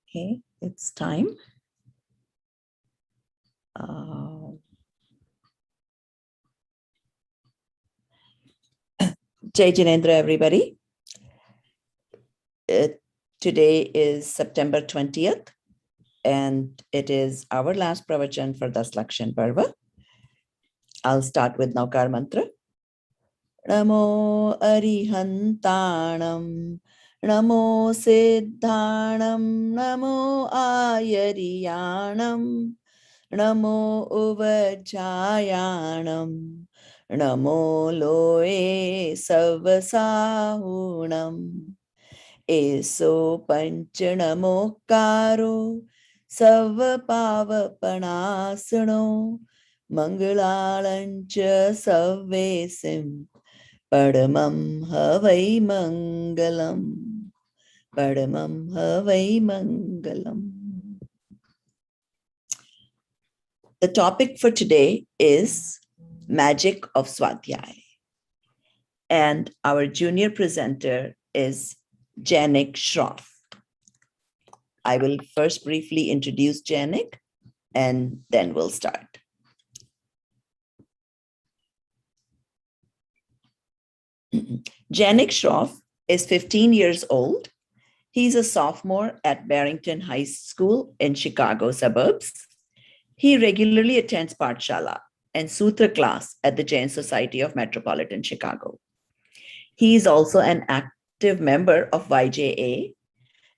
Okay, it's time. Jai Jinendra, everybody. Today is September 20th, and it is our last Pravachan for das Lakshan Parva. I'll start with Naukar Mantra. Namo Arihantanam, Namo Siddhanam, Namo Ayariyanam, Namo Uvajjayanam, Namo Loe Savasahunam, Eso Panchanamokaro, Savapavapanasano, Mangalalancha Savesim, Padamam Havai Mangalam. Padamam Havai Mangalam. The topic for today is Magic of Swadhyay. And our junior presenter is Janik Shroff. I will first briefly introduce Janik and then we'll start. Janik Shroff is 15 years old. He's a sophomore at Barrington High School in Chicago suburbs. He regularly attends Pathshala and Sutra class at the Jain Society of Metropolitan Chicago. He is also an active member of YJA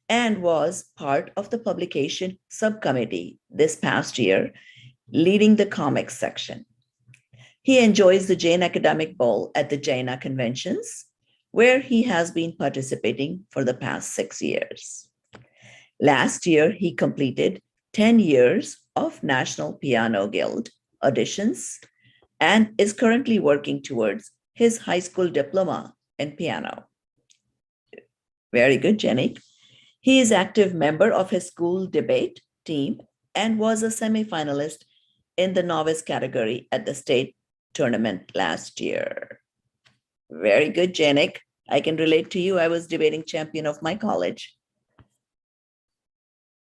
and was part of the publication subcommittee this past year, leading the comics section. He enjoys the Jain Academic Ball at the Jaina conventions, where he has been participating for the past 6 years. Last year, he completed 10 years of National Piano Guild auditions and is currently working towards his high school diploma in piano. Very good, Janik. He is active member of his school debate team and was a semifinalist in the novice category at the state tournament last year. Very good, Janik. I can relate to you. I was debating champion of my college.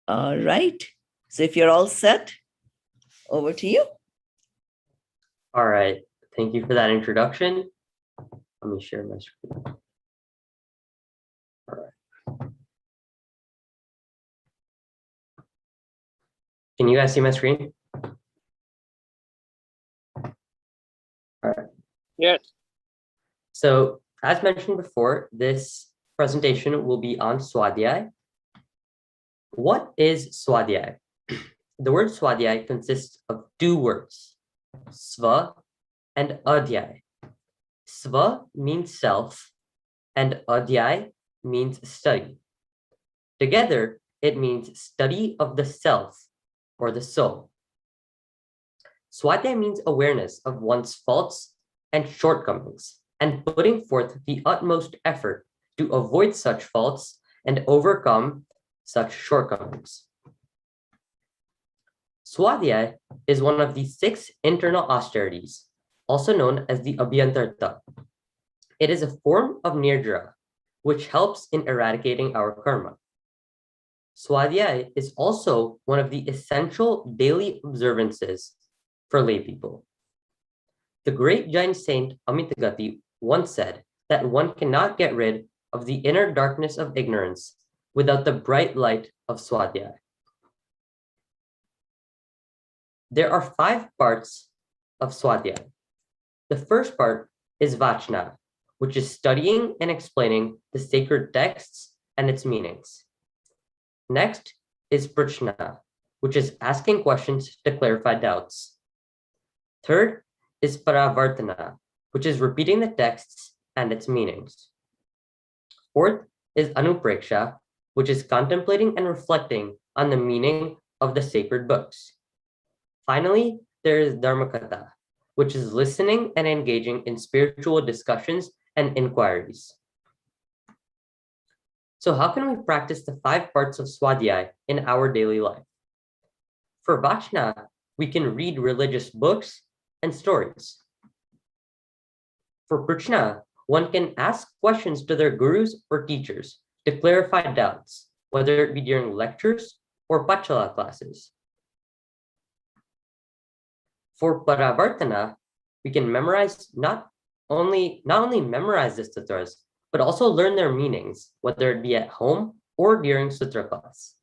All right. So if you're all set, over to you. All right. Thank you for that introduction. Let me share my screen. All right. Can you guys see my screen? All right. Yes. So as mentioned before, this presentation will be on Swadhyay. What is Swadhyay? The word Swadhyay consists of two words, sva and adhyay. Sva means self and adhyay means study. Together, it means study of the self or the soul. Svadhyay means awareness of one's faults and shortcomings and putting forth the utmost effort to avoid such faults and overcome such shortcomings. Svadhyay is one of the 6 internal austerities, also known as the Abhyantarta. It is a form of nirdra, which helps in eradicating our karma. Swadhyay is also one of the essential daily observances for lay people. The great Jain saint Amitagati once said that one cannot get rid of the inner darkness of ignorance without the bright light of Swadhyay. There are 5 parts of Swadhyay. The first part is Vachna, which is studying and explaining the sacred texts and its meanings. Next is Prachna, which is asking questions to clarify doubts. Third is Paravartana, which is repeating the texts and its meanings. Fourth is Anupreksha, which is contemplating and reflecting on the meaning of the sacred books. Finally, there is Dharmakatha, which is listening and engaging in spiritual discussions and inquiries. So how can we practice the 5 parts of Swadhyay in our daily life? For Vachna, we can read religious books and stories. For Prachna, one can ask questions to their gurus or teachers to clarify doubts, whether it be during lectures or Pachala classes. For Paravartana, we can memorize not only memorize the sutras, but also learn their meanings, whether it be at home or during sutra class.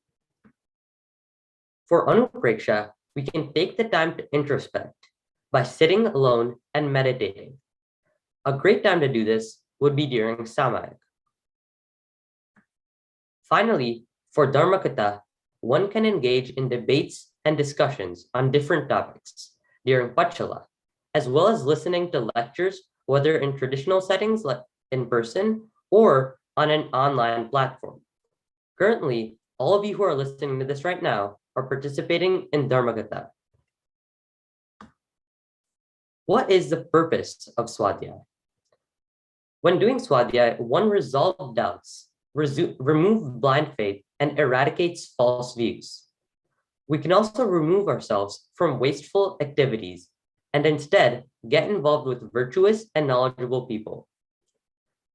For Anupreksha, we can take the time to introspect by sitting alone and meditating. A great time to do this would be during Samyak. Finally, for Dharmakatha, one can engage in debates and discussions on different topics during Pachala, as well as listening to lectures, whether in traditional settings like in person or on an online platform. Currently, all of you who are listening to this right now are participating in Dharmakatha. What is the purpose of Swadhyay? When doing Swadhyay, one resolves doubts, removes blind faith, and eradicates false views. We can also remove ourselves from wasteful activities and instead get involved with virtuous and knowledgeable people.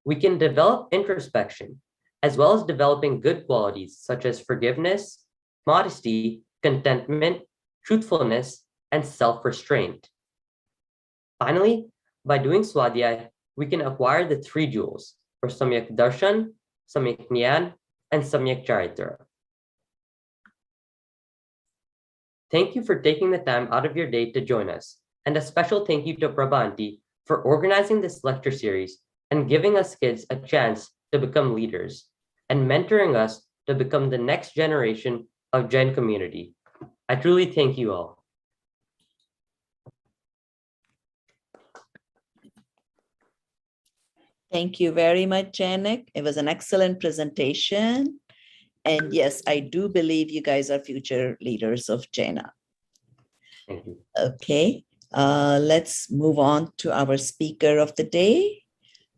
We can develop introspection, as well as developing good qualities such as forgiveness, modesty, contentment, truthfulness, and self-restraint. Finally, by doing Swadhyay, we can acquire the three jewels, or Samyak Darshan, Samyak Jnana, and Samyak Charitra. Thank you for taking the time out of your day to join us, and a special thank you to Prabhanti for organizing this lecture series and giving us kids a chance to become leaders and mentoring us to become the next generation of Jain community. I truly thank you all. Thank you very much, Janik. It was an excellent presentation. And yes, I do believe you guys are future leaders of Jaina. Thank you. Okay, let's move on to our speaker of the day.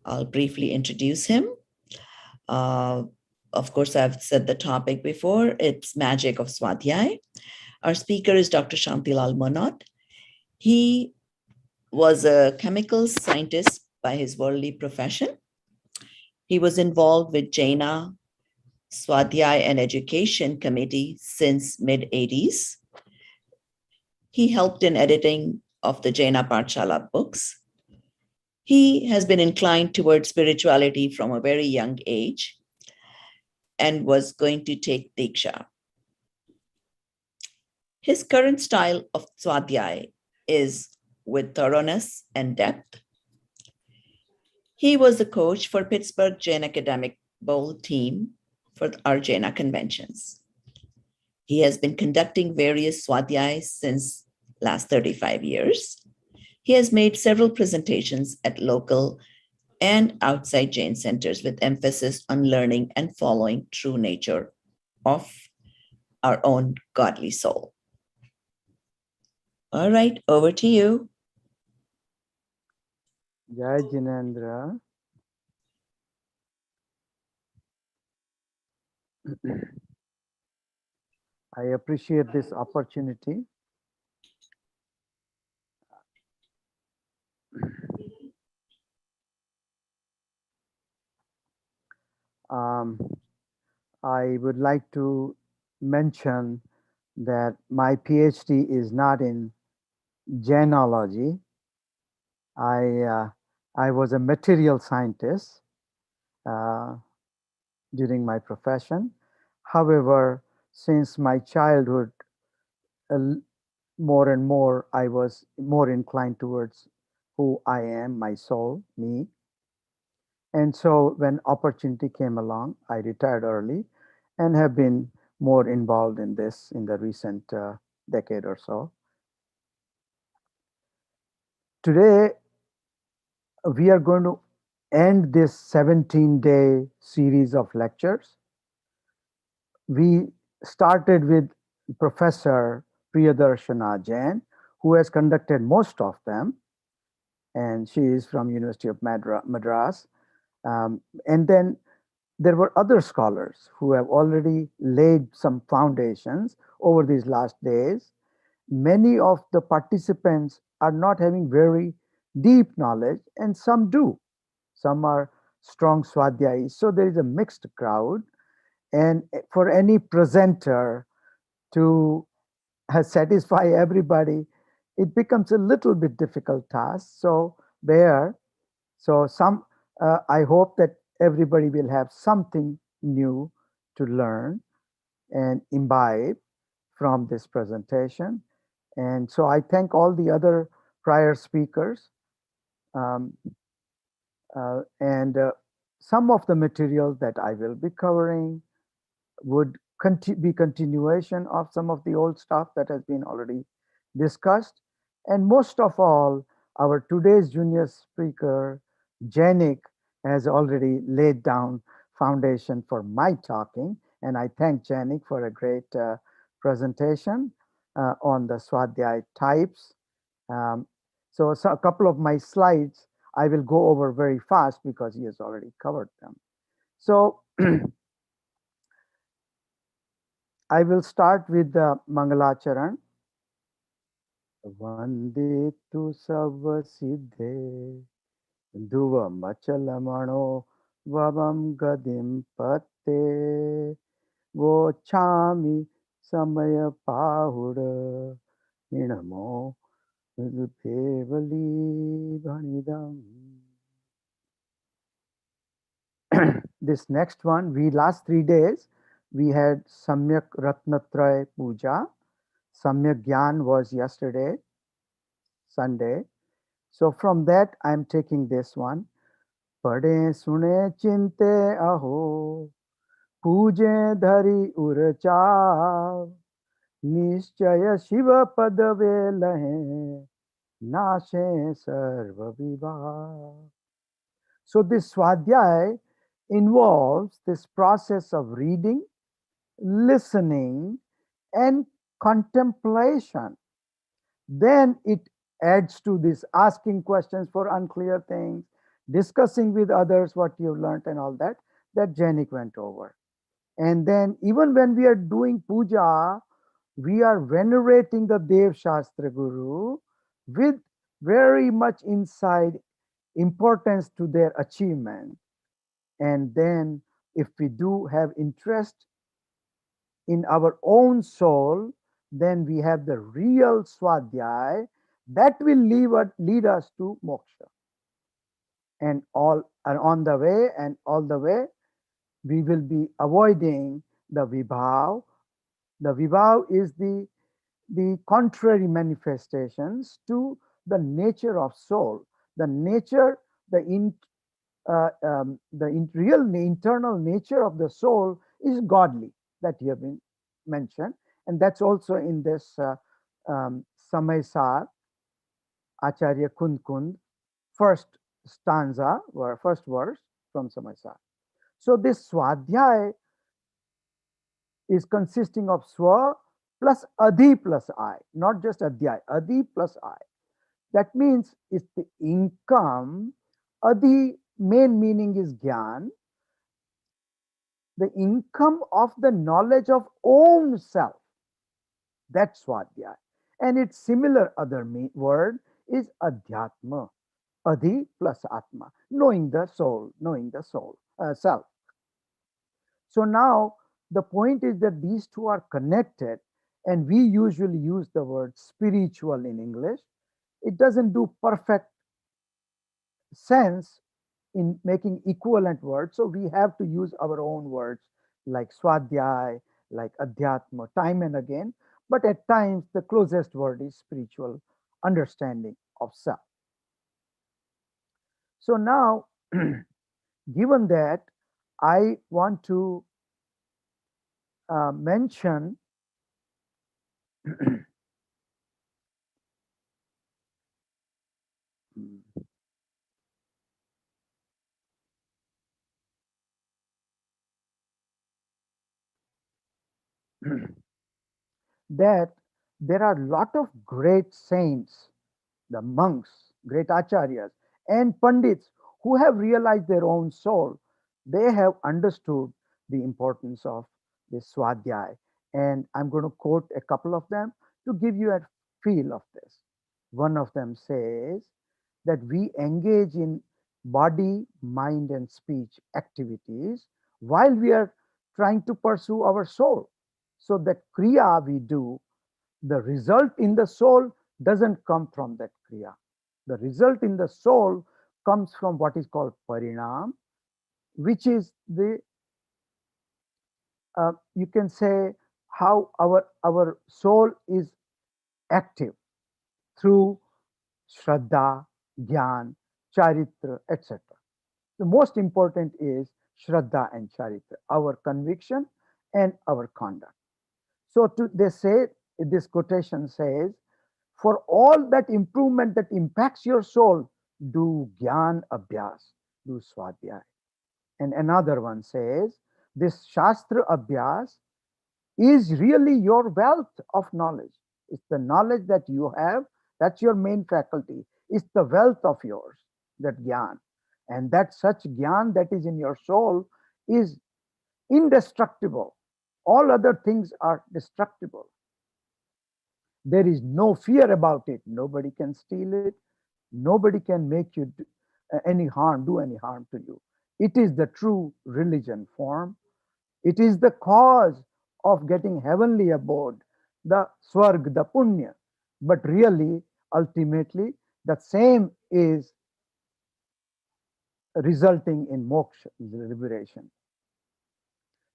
I'll briefly introduce him. Of course, I've said the topic before. It's Magic of Svadhyay. Our speaker is Dr. Shantil Al-Manath. He was a chemical scientist by his worldly profession. He was involved with Jaina Swadhyay and Education Committee since mid-80s. He helped in editing of the Jaina Pathshala books. He has been inclined towards spirituality from a very young age and was going to take Diksha. His current style of Swadhyay is with thoroughness and depth. He was the coach for Pittsburgh Jain Academic Bowl team for our Jaina conventions. He has been conducting various Swadhyayas since last 35 years. He has made several presentations at local and outside Jain centers with emphasis on learning and following true nature of our own godly soul. All right, over to you. Jai Jinendra. I appreciate this opportunity. I would like to mention that my PhD is not in Jainology. I was a material scientist during my profession. However, since my childhood, more and more, I was more inclined towards who I am, my soul, me. And so when opportunity came along, I retired early and have been more involved in this in the recent decade or so. Today, we are going to end this 17-day series of lectures. We started with Professor Priyadarshana Jain, who has conducted most of them, and she is from University of Madras. And then there were other scholars who have already laid some foundations over these last days. Many of the participants are not having very deep knowledge, and some do. Some are strong Swadhyayis. So there is a mixed crowd. And for any presenter to satisfy everybody, it becomes a little bit difficult task. So bear. So I hope that everybody will have something new to learn and imbibe from this presentation. And so I thank all the other prior speakers. Um, and some of the material that I will be covering would be continuation of some of the old stuff that has been already discussed. And most of all, our today's junior speaker, Janik, has already laid down foundation for my talking. And I thank Janik for a great presentation on the Swadhyay types. Um, so a couple of my slides I will go over very fast because he has already covered them. So I will start with the Mangalacharan. Vande tu sava siddhe duva machalamano vavam gadim patte vochami samaya pahuda inamo devali bhanidam. This next one, last 3 days, we had Samyak Ratnatraya Puja. Samyak Gyan was yesterday, Sunday. So from that, I'm taking this one. Pade sune chinte aho, puje dhari urcha, nischaya shiva padave lahe, nashe sarva vibha. So this Swadhyay involves this process of reading, listening, and contemplation. Then it adds to this asking questions for unclear things, discussing with others what you've learned and all that Janik went over. And then even when we are doing puja, we are venerating the Dev Shastra Guru with very much inside importance to their achievement. And then if we do have interest in our own soul, then we have the real Swadhyay that will lead us to moksha. And on the way, we will be avoiding the vibhav. The vibhav is the contrary manifestations to the nature of soul. The nature, the internal nature of the soul is godly, that you have been mentioned, and that's also in this Samaysar, Acharya Kund Kund, first stanza or first verse from Samaysar. So this Swadhyay is consisting of Swa plus Adhi plus I, not just Adhyay, Adhi plus I. That means it's the income. Adhi main meaning is Gyan, the income of the knowledge of own self. That's Swadhyay. And its similar other word is Adhyatma, Adhi plus Atma, knowing the soul, self. So now the point is that these two are connected, and we usually use the word spiritual in English. It doesn't do perfect sense in making equivalent words. So we have to use our own words like Swadhyay, like Adhyatma, time and again. But at times, the closest word is spiritual understanding of self. So now, given that, I want to mention that there are a lot of great saints, the monks, great acharyas, and pandits who have realized their own soul. They have understood the importance of this Swadhyay. And I'm going to quote a couple of them to give you a feel of this. One of them says that we engage in body, mind, and speech activities while we are trying to pursue our soul. So that kriya we do, the result in the soul doesn't come from that kriya. The result in the soul comes from what is called parinam, which is the you can say how our soul is active through shraddha, gyan, charitra, etc. The most important is shraddha and charitra, our conviction and our conduct. So they say, this quotation says, for all that improvement that impacts your soul, do gyan abhyas, do swadhyay. And another one says, this shastra abhyas is really your wealth of knowledge. It's the knowledge that you have, that's your main faculty. It's the wealth of yours, that gyan. And that such gyan that is in your soul is indestructible. All other things are destructible. There is no fear about it. Nobody can steal it. Nobody can make you any harm, do any harm to you. It is the true religion form. It is the cause of getting heavenly abode, the swarg, the punya. But really, ultimately, the same is resulting in moksha, liberation.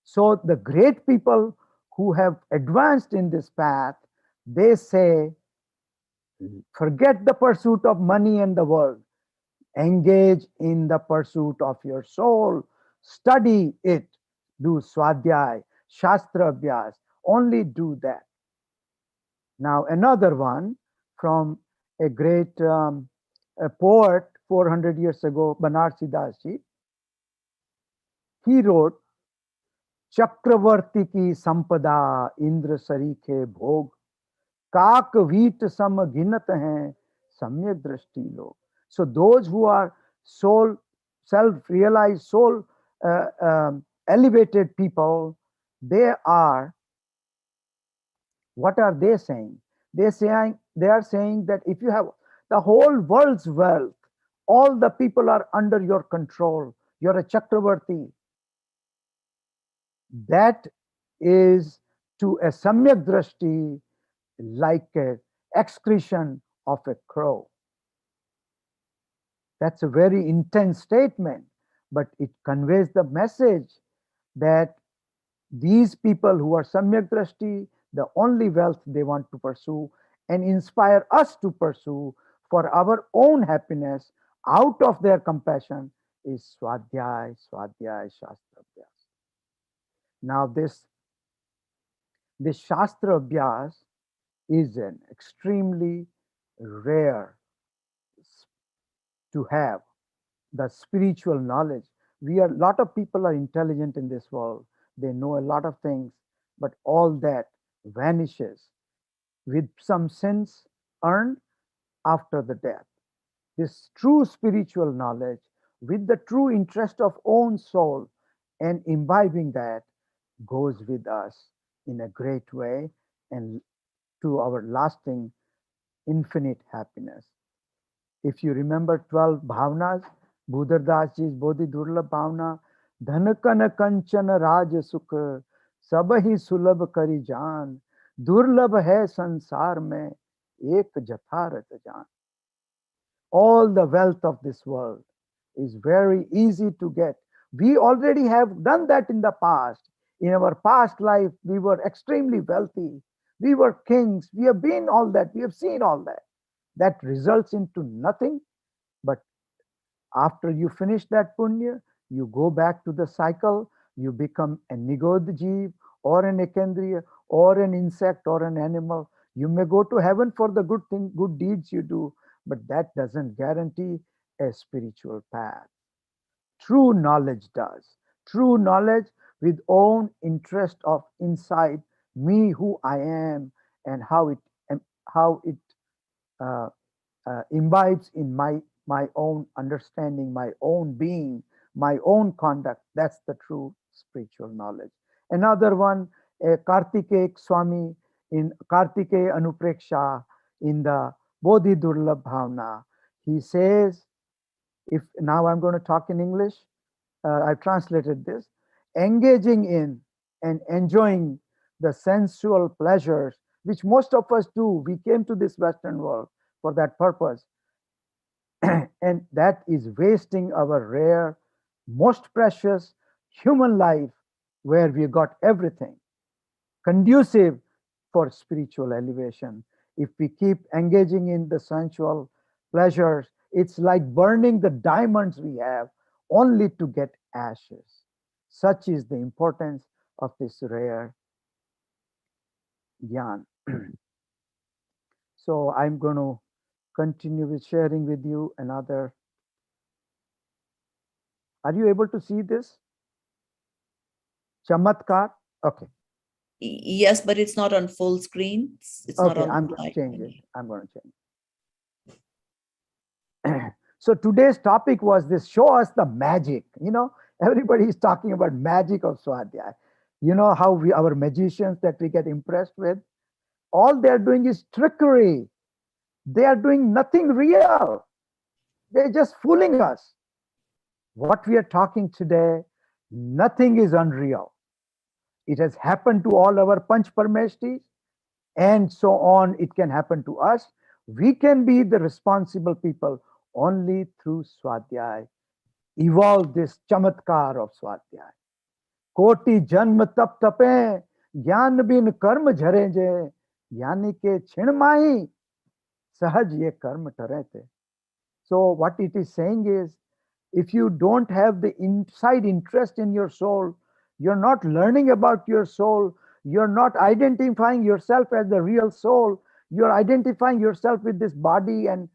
So the great people who have advanced in this path, they say, forget the pursuit of money and the world. Engage in the pursuit of your soul. Study it. Do swadhyay, shastra abhyas. Only do that. Now, another one from a great a poet 400 years ago, Banarsi Das ji, he wrote, चक्रवर्ती की संपदा इंद्र सरीखे भोग काक wheat सम गिनत हैं सम्यक दृष्टि लोग. So those who are soul, self-realized, soul elevated people, they are, what are they saying? They are saying that if you have the whole world's wealth, all the people are under your control, you're a Chakravarti. That is to a Samyak Drashti like an excretion of a crow. That's a very intense statement, but it conveys the message that these people who are Samyak Drashti, the only wealth they want to pursue and inspire us to pursue for our own happiness out of their compassion is Swadhyay, Swadhyay, Shastra Abhyas. Now this Shastra Abhyas is an extremely rare to have, the spiritual knowledge. We are, lot of people are intelligent in this world. They know a lot of things, but all that vanishes with some sins earned after the death. This true spiritual knowledge with the true interest of own soul and imbibing that goes with us in a great way and to our lasting infinite happiness. If you remember 12 bhavnas, Budhardas ji's Bodhi Durlabh bhavna, Dhanakana Kanchana Raj Sukh, Sabahi Sulabh Kari Jaan, Durlabh hai sansar mein, Ek Jatharat Jaan. All the wealth of this world is very easy to get. We already have done that in the past. In our past life, we were extremely wealthy. We were kings. We have been all that. We have seen all that. That results into nothing. But after you finish that punya, you go back to the cycle. You become a nigod jeev or an ekendriya or an insect or an animal. You may go to heaven for the good thing, good deeds you do, but that doesn't guarantee a spiritual path. True knowledge does. True knowledge with own interest of inside me, who I am, and how it uh, imbibes in my own understanding, my own being, my own conduct. That's the true spiritual knowledge. Another one, Kartikeya Swami in Kartikeya Anupreksha in the Bodhi Durlabh Bhavna, he says, if now I'm going to talk in English, I've translated this, engaging in and enjoying the sensual pleasures, which most of us do. We came to this Western world for that purpose. And that is wasting our rare, most precious human life where we got everything conducive for spiritual elevation. If we keep engaging in the sensual pleasures, it's like burning the diamonds we have only to get ashes. Such is the importance of this rare gyan. So I'm going to continue with sharing with you another. Are you able to see this? Chamatkar? Okay. Yes, but it's not on full screen. It's not Okay, on I'm the going to slide. change it. I'm going to change it. So today's topic was this: show us the magic. Everybody is talking about magic of Swadhyay. You know how our magicians that we get impressed with, all they're doing is trickery. They are doing nothing real. They're just fooling us. What we are talking today, nothing is unreal. It has happened to all our Panch Parmeshtis, and so on. It can happen to us. We can be the responsible people only through Swadhyay. Evolve this chamatkar of Swadhyay. Koti janma tap tape, ज्ञान बिन कर्म झरे जे, ज्ञानी के छिण माही, सहज ye कर्म टरे थे. So what it is saying is, if you don't have the inside interest in your soul, you're not learning about your soul, you're not identifying yourself as the real soul, you're identifying yourself with this body and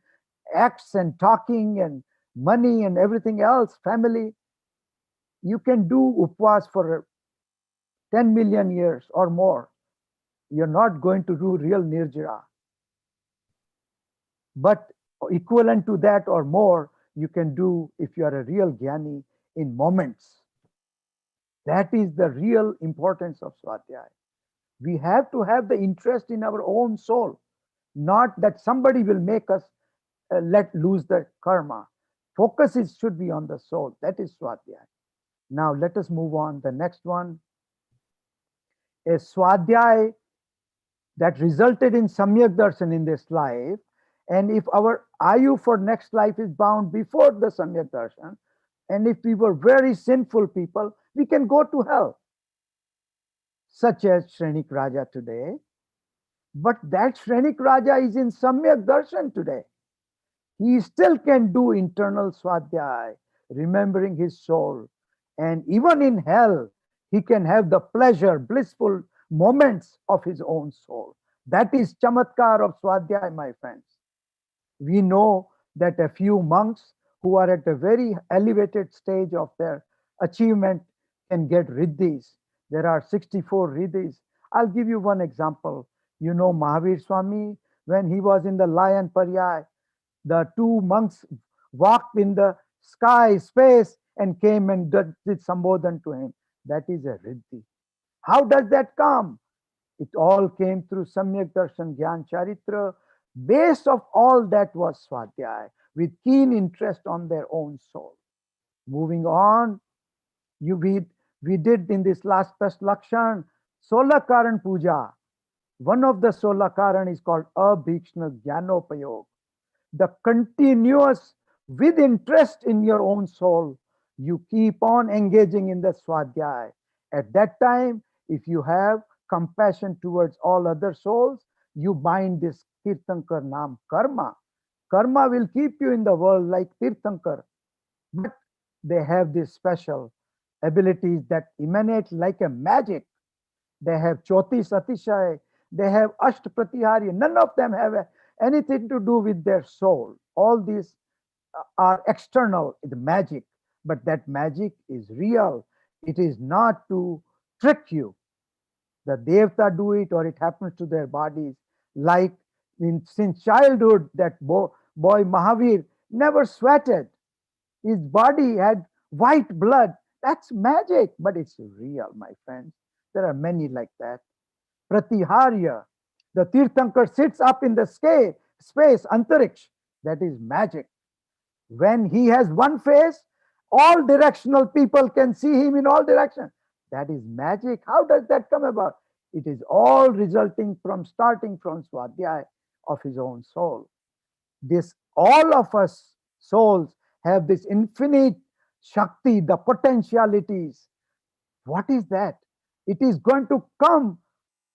acts and talking and money and everything else, family. You can do upvas for 10 million years or more. You're not going to do real nirjara. But equivalent to that or more, you can do if you are a real jnani in moments. That is the real importance of Swadhyay. We have to have the interest in our own soul, not that somebody will make us let lose the karma. Focus should be on the soul. That is Swadhyay. Now let us move on. The next one is Swadhyay that resulted in Samyak Darshan in this life. And if our ayu for next life is bound before the Samyak Darshan, and if we were very sinful people, we can go to hell, such as Shrenik Raja today. But that Shrenik Raja is in Samyak Darshan today. He still can do internal Swadhyay, remembering his soul. And even in hell, he can have the pleasure, blissful moments of his own soul. That is Chamatkar of Swadhyay, my friends. We know that a few monks who are at a very elevated stage of their achievement can get riddhis. There are 64 riddhis. I'll give you one example. You know Mahavir Swami, when he was in the Lion Paryay, the two monks walked in the sky, space, and came and did Sambodhan to him. That is a riddhi. How does that come? It all came through Samyak Darshan Gyan Charitra. Base of all that was Swadhyay, with keen interest on their own soul. Moving on, we did in this last test Lakshan, Solakaran Puja. One of the Solakaran is called Abhikshna Jnanopayog. The continuous, with interest in your own soul, you keep on engaging in the Swadhyay. At that time, if you have compassion towards all other souls, you bind this Tirthankar Naam karma. Karma will keep you in the world like Tirthankar, but they have these special abilities that emanate like a magic. They have Choti Satishay, they have Asht Pratihari. None of them have anything to do with their soul. All these are external, the magic, but that magic is real. It is not to trick you. The Devta do it or it happens to their bodies. Like since childhood, that boy Mahavir never sweated. His body had white blood. That's magic, but it's real, my friends. There are many like that. Pratiharya, the Tirthankar sits up in the space, Antariksh. That is magic. When he has one face, all directional people can see him in all directions. That is magic. How does that come about? It is all resulting from starting from Swadhyay of his own soul. This, all of us souls have this infinite Shakti, the potentialities. What is that? It is going to come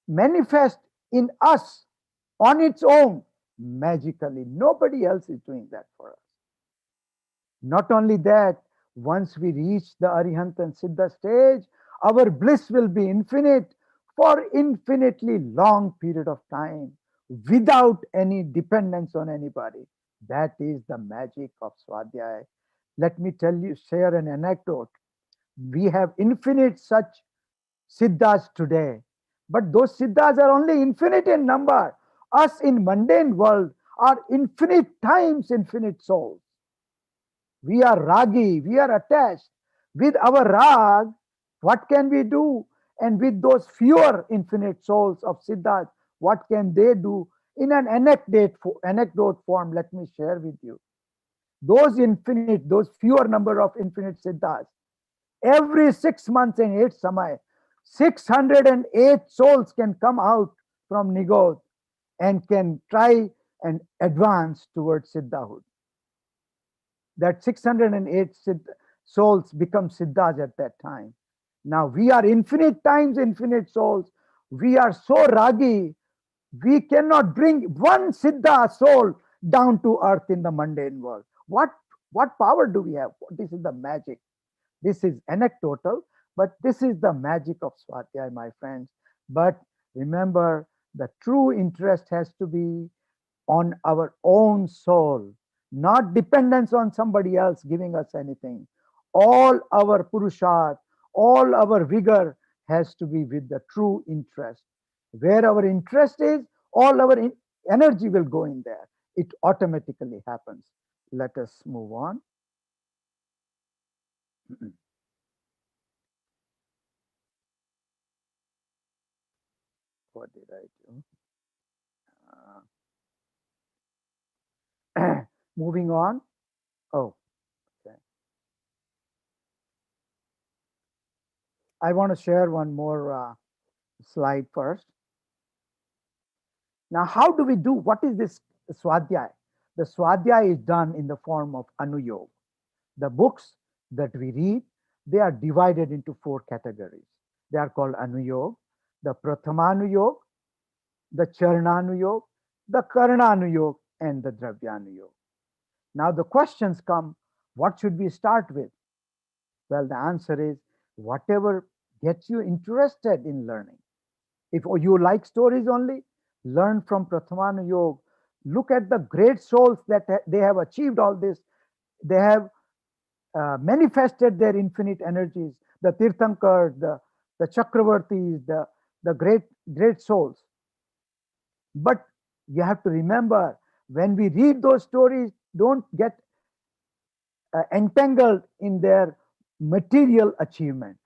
manifest in us on its own magically. Nobody else is doing that for us. Not only that, once we reach the Arihant and Siddha stage, our bliss will be infinite for infinitely long period of time without any dependence on anybody. That is the magic of Swadhyay. Let me tell you, share an anecdote. We have infinite such Siddhas today, but those Siddhas are only infinite in number. Us in mundane world are infinite times infinite souls. We are ragi, we are attached. With our rag, what can we do? And with those fewer infinite souls of Siddhas, what can they do? In an anecdote form, let me share with you. Those infinite, those fewer number of infinite Siddhas, every 6 months and 8 samay, 608 souls can come out from Nigod and can try and advance towards Siddhahood. That 608 souls become Siddhas at that time. Now we are infinite times infinite souls. We are so ragi, we cannot bring one Siddha soul down to earth in the mundane world. What power do we have? This is the magic. This is anecdotal, but this is the magic of Swadhyay, my friends. But remember, the true interest has to be on our own soul, not dependence on somebody else giving us anything. All our purushat, all our vigor has to be with the true interest. Where our interest is, all our energy will go in there. It automatically happens. Let us move on. What did I do? Moving on. Oh, okay. I want to share one more slide first. Now, how do we do? What is this Swadhyay? The Swadhyay is done in the form of Anuyog. The books that we read, they are divided into 4 categories. They are called Anuyog, the Prathamanuyog, the Charananuyog, the Karananuyog, and the Dravyanuyog. Now the questions come, what should we start with? Well, the answer is whatever gets you interested in learning. If you like stories only, learn from Prathamanuyog. Look at the great souls that they have achieved all this. They have manifested their infinite energies, the Tirthankar, the Chakravartis, the great souls. But you have to remember, when we read those stories, don't get entangled in their material achievement.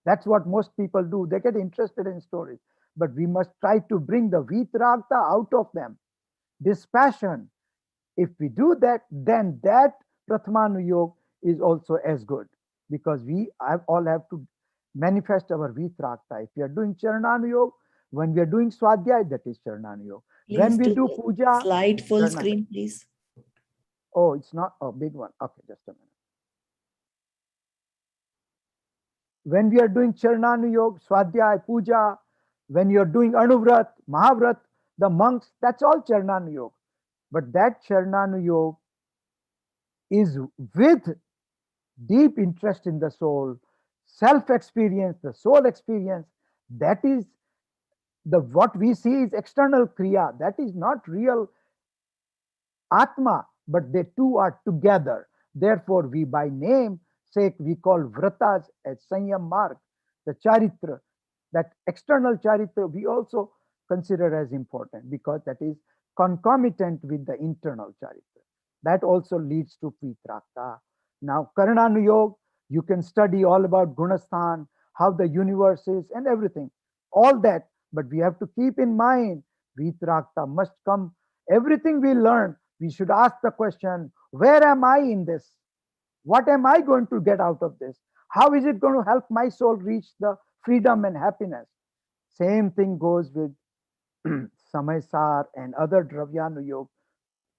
That's what most people do. They get interested in stories. But we must try to bring the vitragta out of them, this passion. If we do that, then that Prathamanuyog is also as good, because we all have to manifest our vitragta. If we are doing Charananuyog, when we are doing Swadhyay, that is Charananuyog. When we do puja, slide full screen, please. Oh, it's not a big one. Okay, just a minute. When we are doing Charananuyog, Swadhyay, puja, when you are doing Anuvrat, Mahavrat, the monks, that's all Charananuyog. But that Charananuyog is with deep interest in the soul, self-experience, the soul experience. That is what we see is external kriya. That is not real Atma, but they two are together. Therefore, we by name sake, we call vratas as Sanyam Marg, the charitra, that external charitra we also consider as important, because that is concomitant with the internal charitra. That also leads to Pitrakta. Now, Karananuyog, you can study all about Gunasthan, how the universe is and everything, all that. But we have to keep in mind, Vitrakta must come. Everything we learn, we should ask the question, where am I in this? What am I going to get out of this? How is it going to help my soul reach the freedom and happiness? Same thing goes with Samaysar and other Dravyanu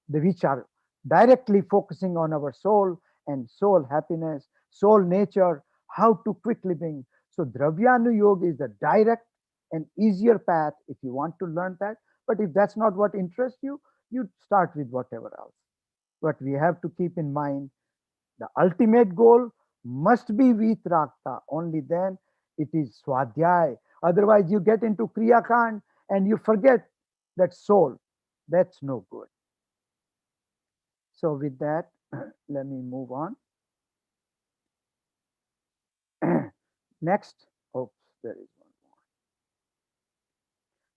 which are directly focusing on our soul and soul happiness, soul nature, how to quick living. So Dravyanu Yoga is the direct and easier path if you want to learn that. But if that's not what interests you, you start with whatever else. But we have to keep in mind the ultimate goal must be Vitrakta. Only then it is Swadhyay. Otherwise, you get into Kriya Kand and you forget that soul. That's no good. So with that, let me move on. Next, oops, there is one more.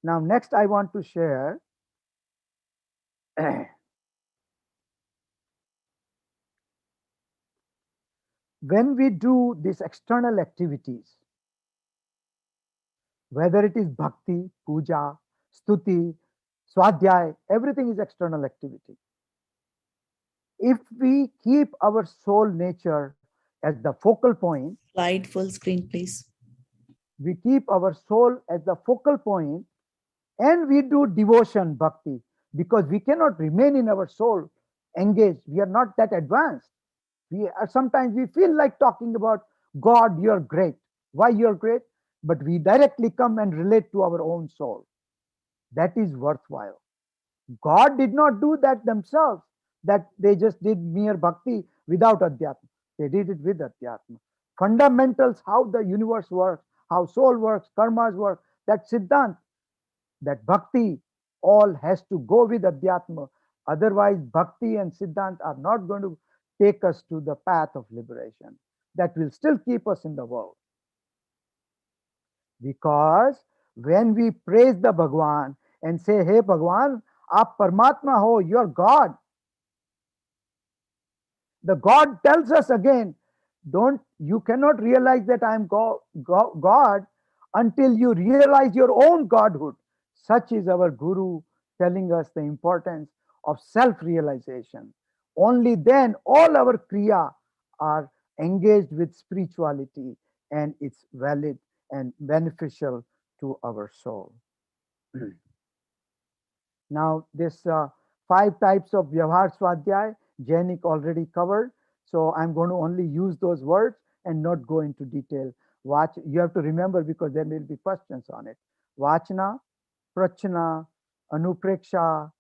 Now, next I want to share when we do these external activities, whether it is bhakti, puja, stuti, swadhyay, everything is external activity. If we keep our soul nature as the focal point, Slide full screen, please. we keep our soul as the focal point and we do devotion, bhakti, because we cannot remain in our soul engaged. We are not that advanced. We are sometimes we feel like talking about God, you're great. Why you're great? But we directly come and relate to our own soul. That is worthwhile. God did not do that themselves, that they just did mere bhakti without adhyatma. They did it with adhyatma. Fundamentals, how the universe works, how soul works, karmas work, that siddhant, that bhakti, all has to go with adhyatma. Otherwise, bhakti and siddhant are not going to take us to the path of liberation. That will still keep us in the world. Because when we praise the Bhagwan and say, hey Bhagwan, aap Paramatma ho, you are God. The God tells us again, you cannot realize that I am God until you realize your own Godhood. Such is our Guru telling us the importance of self-realization. Only then all our kriya are engaged with spirituality and it's valid and beneficial to our soul. Now, this 5 types of Vyavhar Swadhyay, Jainik already covered. So I'm going to only use those words and not go into detail. Watch, you have to remember because there will be questions on it. Vachana, Prachana, Anupreksha,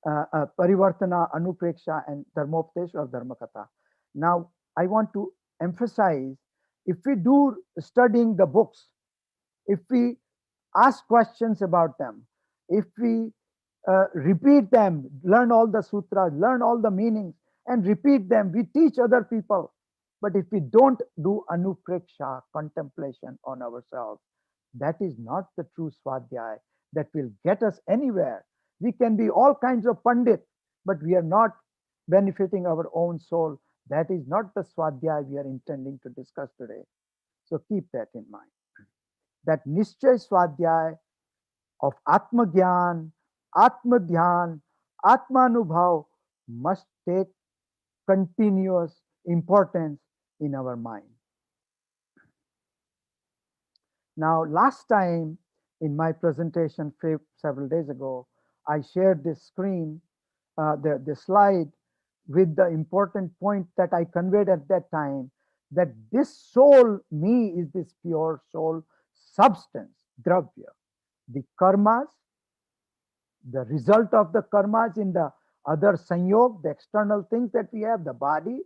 Parivartana, Anupreksha, and Dharmopdesh or Dharmakatha. Now, I want to emphasize, if we do studying the books, if we ask questions about them, if we repeat them, learn all the sutras, learn all the meanings, and repeat them, we teach other people. But if we don't do anupreksha, contemplation on ourselves, that is not the true Swadhyay that will get us anywhere. We can be all kinds of pandit, but we are not benefiting our own soul. That is not the Swadhyay we are intending to discuss today. So keep that in mind. That Nischay Swadhyay of Atma Gyan, Atma Dhyan, Atma Anubhav must take continuous importance in our mind. Now, last time in my presentation several days ago, I shared this screen, the slide with the important point that I conveyed at that time, that this soul, me, is this pure soul substance, dravya. The karmas, the result of the karmas in the other sanyog, the external things that we have, the body,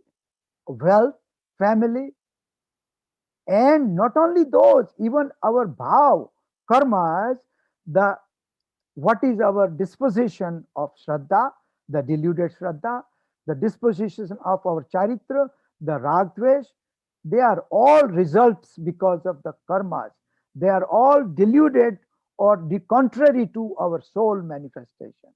wealth, family, and not only those, even our bhav, karmas, the what is our disposition of shraddha, the deluded shraddha, the disposition of our charitra, the rag dvesh, they are all results because of the karmas. They are all deluded or the contrary to our soul manifestation.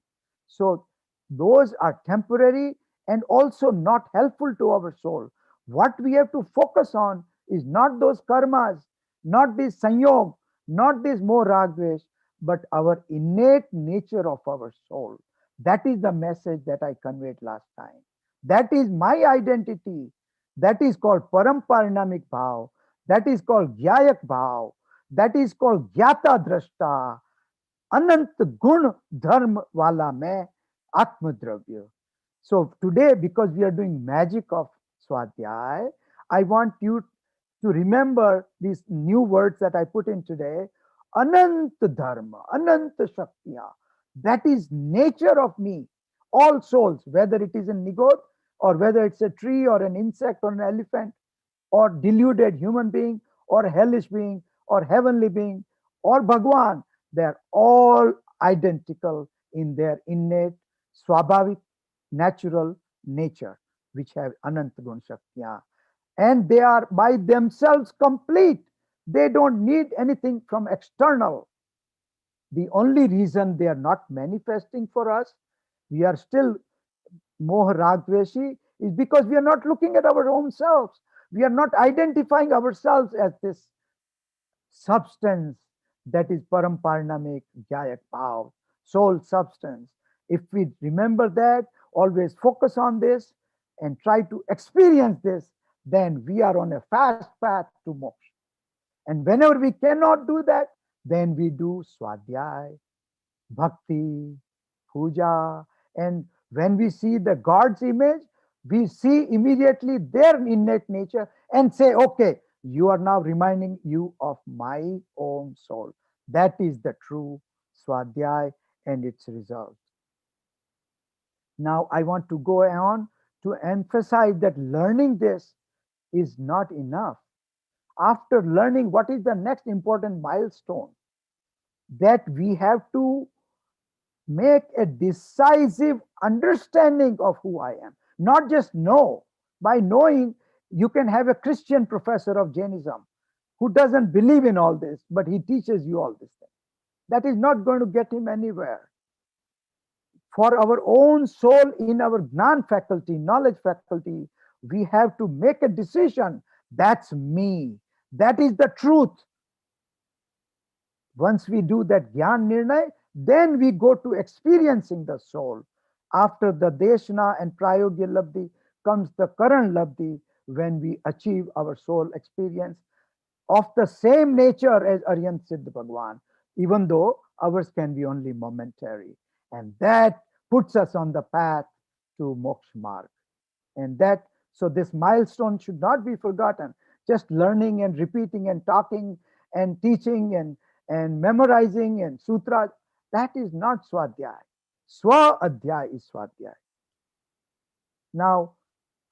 So those are temporary and also not helpful to our soul. What we have to focus on is not those karmas, not this sanyog, not this more ragvesh, but our innate nature of our soul. That is the message that I conveyed last time. That is my identity. That is called Paramparnamik Bhav. That is called Gyayak Bhav. That is called Gyata Drashta. Anant Gun Dharma Wala Mein Atma Dravya. So today, because we are doing magic of Swadhyay, I want you to remember these new words that I put in today. Anant Dharma, Anant Shaktiya. That is nature of me. All souls, whether it is a nigod or whether it's a tree or an insect or an elephant or deluded human being or hellish being or heavenly being or Bhagwan, they're all identical in their innate, swabhavik, natural nature, which have Anant Gun Shaktiya. And they are by themselves complete. They don't need anything from external. The only reason they are not manifesting for us, we are still Moha Ragdveshi, is because we are not looking at our own selves. We are not identifying ourselves as this substance that is Paramparnamik Jayak Bhav, soul substance. If we remember that, always focus on this and try to experience this, then we are on a fast path to moksha. And whenever we cannot do that, then we do Swadhyay, Bhakti, Puja. And when we see the God's image, we see immediately their innate nature and say, okay, you are now reminding you of my own soul. That is the true Swadhyay and its result. Now, I want to go on to emphasize that learning this is not enough. After learning, what is the next important milestone? That we have to make a decisive understanding of who I am, not just know. By knowing, you can have a Christian professor of Jainism who doesn't believe in all this, but he teaches you all these things. That is not going to get him anywhere. For our own soul, in our Gnan faculty, knowledge faculty, we have to make a decision. That's me. That is the truth. Once we do that Gyan Nirnay, then we go to experiencing the soul. After the Deshna and Prayogya Labdhi comes the Karan Labdhi, when we achieve our soul experience of the same nature as Aryant Siddha Bhagwan, even though ours can be only momentary. And that puts us on the path to Moksha Marg. And that, so this milestone should not be forgotten. Just learning and repeating and talking and teaching and memorizing and sutras, that is not Swadhyay. Swadhyay is Swadhyay. Now,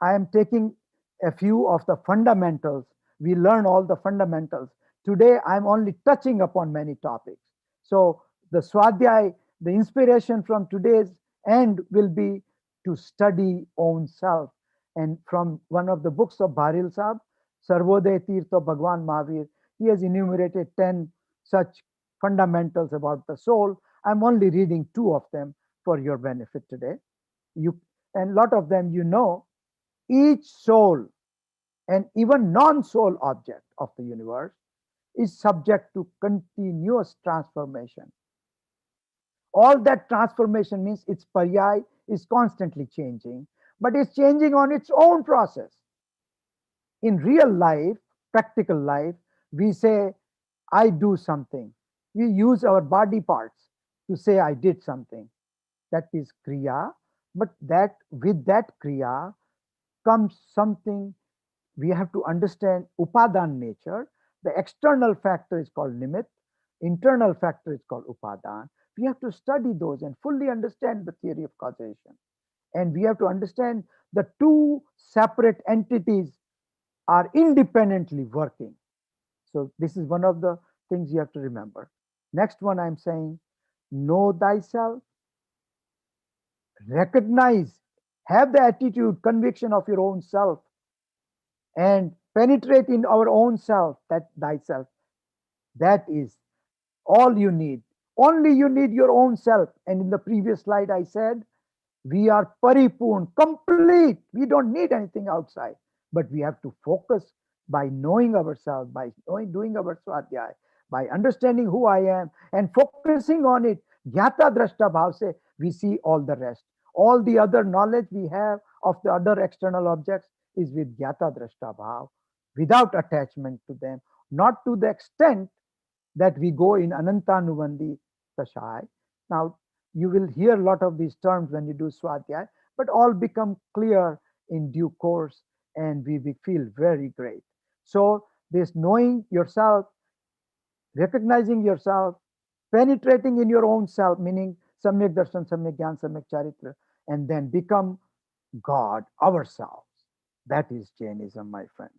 I am taking a few of the fundamentals. We learn all the fundamentals. Today, I'm only touching upon many topics. So, the Swadhyay, the inspiration from today's end will be to study own self. And from one of the books of Bharil Sahib, Sarvodaya Tirtha Bhagwan Mahavir, he has enumerated 10 such fundamentals about the soul. I'm only reading two of them for your benefit today. And a lot of them you know. Each soul and even non-soul object of the universe is subject to continuous transformation. All that transformation means its paryay is constantly changing, but it's changing on its own process. In real life, practical life, we say, I do something. We use our body parts to say, I did something. That is kriya, but that with that kriya comes something. We have to understand upadan nature. The external factor is called nimit, internal factor is called upadan. We have to study those and fully understand the theory of causation. And we have to understand the two separate entities are independently working. So this is one of the things you have to remember. Next one I'm saying, know thyself, recognize, have the attitude, conviction of your own self, and penetrate in our own self, that thyself. That is all you need. Only you need your own self. And in the previous slide, I said, we are paripurn, complete. We don't need anything outside. But we have to focus by knowing ourselves, by doing our svadhyay, by understanding who I am and focusing on it. Jnata drashta bhav se, we see all the rest. All the other knowledge we have of the other external objects is with jnata drashta bhav, without attachment to them, not to the extent that we go in Anantanuvandi Kashai. Now, you will hear a lot of these terms when you do Swadhyay, but all become clear in due course, and we feel very great. So, this knowing yourself, recognizing yourself, penetrating in your own self, meaning Samyak Darshan, Samyak Gyan, Samyak Charitra, and then become God, ourselves. That is Jainism, my friends.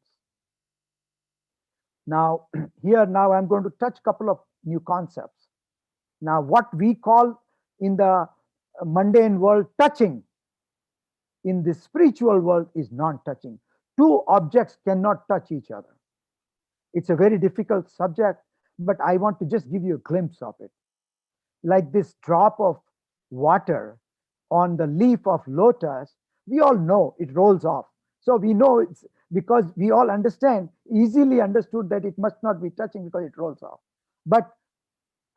Now, here now I'm going to touch a couple of new concepts. Now, what we call in the mundane world touching, in the spiritual world is non-touching. Two objects cannot touch each other. It's a very difficult subject, but I want to just give you a glimpse of it. Like this drop of water on the leaf of lotus, we all know it rolls off. So we know it's because we all understand, easily understood that it must not be touching because it rolls off. But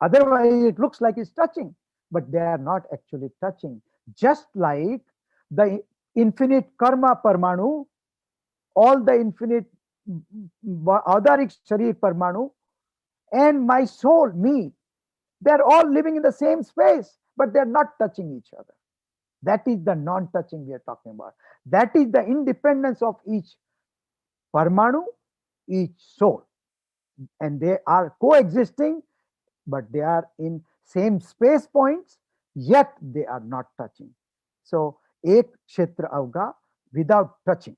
otherwise, it looks like it's touching, but they are not actually touching. Just like the infinite karma parmanu, all the infinite adharik sharir parmanu, and my soul, me, they're all living in the same space, but they're not touching each other. That is the non touching we are talking about. That is the independence of each parmanu, each soul. And they are coexisting, but they are in same space points, yet they are not touching. So, ek kshetra avga, without touching.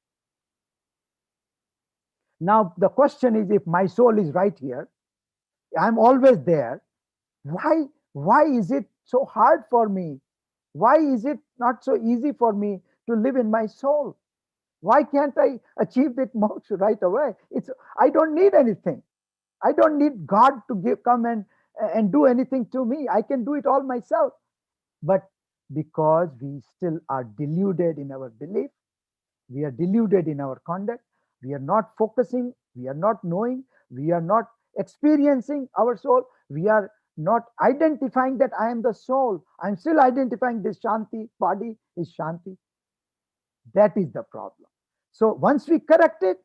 Now, the question is, if my soul is right here, I'm always there, why is it so hard for me? Why is it not so easy for me to live in my soul? Why can't I achieve that moksha right away? I don't need anything. I don't need God to come and do anything to me. I can do it all myself. But because we still are deluded in our belief, we are deluded in our conduct, we are not focusing, we are not knowing, we are not experiencing our soul, we are not identifying that I am the soul. I'm still identifying this Shanti, body is Shanti. That is the problem. So once we correct it,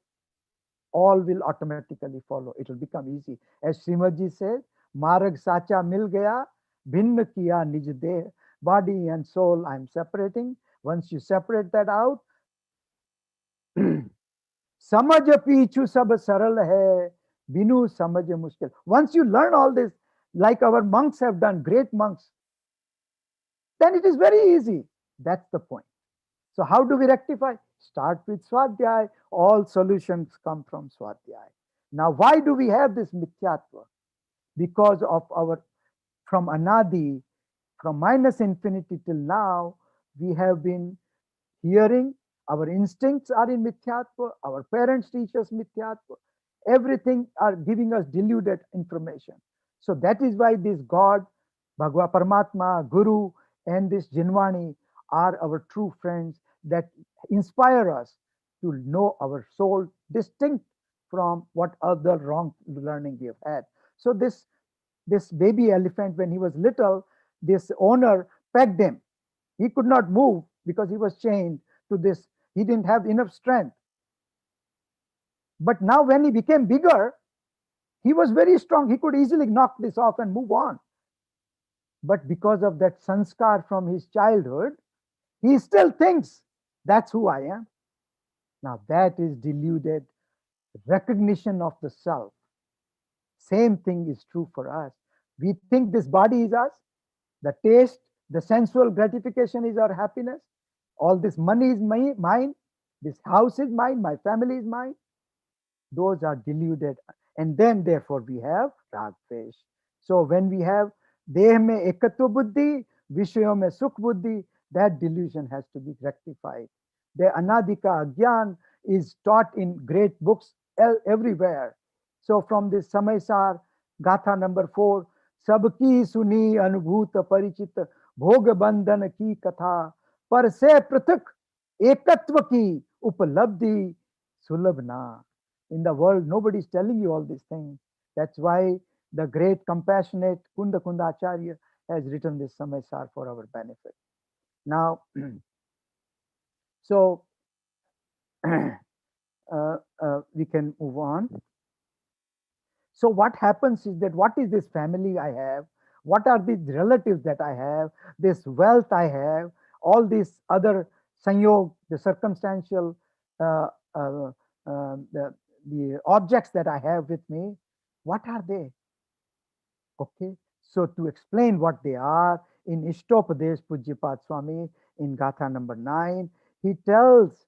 all will automatically follow. It will become easy. As Srimadji says, Marag Sacha Mil Gaya, Bhinna Kiya Nij Deh. Body and soul I'm separating. Once you separate that out, समझ पीछू सब सरल है बिनु समझ मुश्किल. Once you learn all this, like our monks have done, great monks, then it is very easy. That's the point. So how do we rectify? Start with Swadhyay. All solutions come from Swadhyay. Now, why do we have this mithyatva? Because of our, from Anadi, from minus infinity till now, we have been hearing, our instincts are in mithyatva, our parents teach us mithyatva, everything are giving us deluded information. So that is why this God, Bhagava Paramatma, Guru, and this Jinvani are our true friends that inspire us to know our soul distinct from what other wrong learning we have had. So this baby elephant, when he was little, this owner pegged him. He could not move because he was chained to this. He didn't have enough strength. But now when he became bigger, he was very strong. He could easily knock this off and move on. But because of that sanskar from his childhood, he still thinks, that's who I am. Now that is deluded recognition of the self. Same thing is true for us. We think this body is us, the taste, the sensual gratification is our happiness, all this money is mine, this house is mine, my family is mine. Those are deluded. And then therefore we have rag dvesh. So when we have deh mein ekatva buddhi, vishayon mein sukh buddhi, that delusion has to be rectified. The anadika agyan is taught in great books everywhere. So from this Samaysar, Gatha number 4, Sabki suni anubhuta parichit bhog bandhan ki katha par se prathak ekatva ki upalabdhi sulabna. In the world, nobody is telling you all these things. That's why the great compassionate Kunda Kunda Acharya has written this Samaysar for our benefit. Now, so we can move on. So what happens is that what is this family I have? What are these relatives that I have? This wealth I have? All these other sanyog, the circumstantial, uh, uh, the objects that I have with me, what are they? Okay. So to explain what they are, in Ishtopadesh Pujyapat Swami, in Gatha number 9, he tells,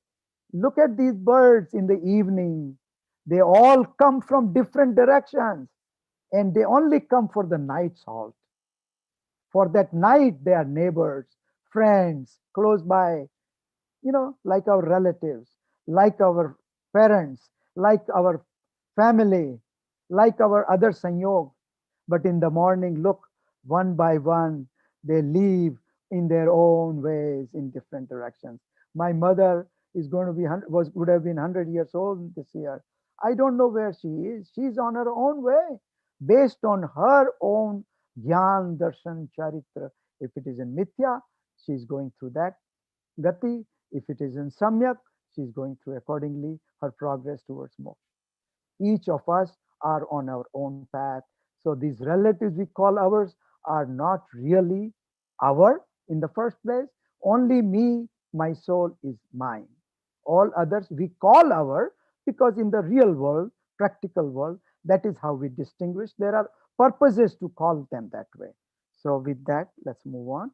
look at these birds in the evening. They all come from different directions and they only come for the night's halt. For that night, they are neighbors, friends, close by, like our relatives, like our parents, like our family, like our other sanyog. But in the morning, look, one by one, they leave in their own ways in different directions. My mother is going to be would have been 100 years old this year. I don't know where she is. She's on her own way, based on her own Gyan, Darshan, Charitra. If it is in Mithya, she's going through that Gati. If it is in Samyak, she's going through accordingly her progress towards moksha. Each of us are on our own path. So these relatives we call ours are not really our in the first place. Only me, my soul is mine. All others we call our because in the real world, practical world, that is how we distinguish. There are purposes to call them that way. So with that, let's move on.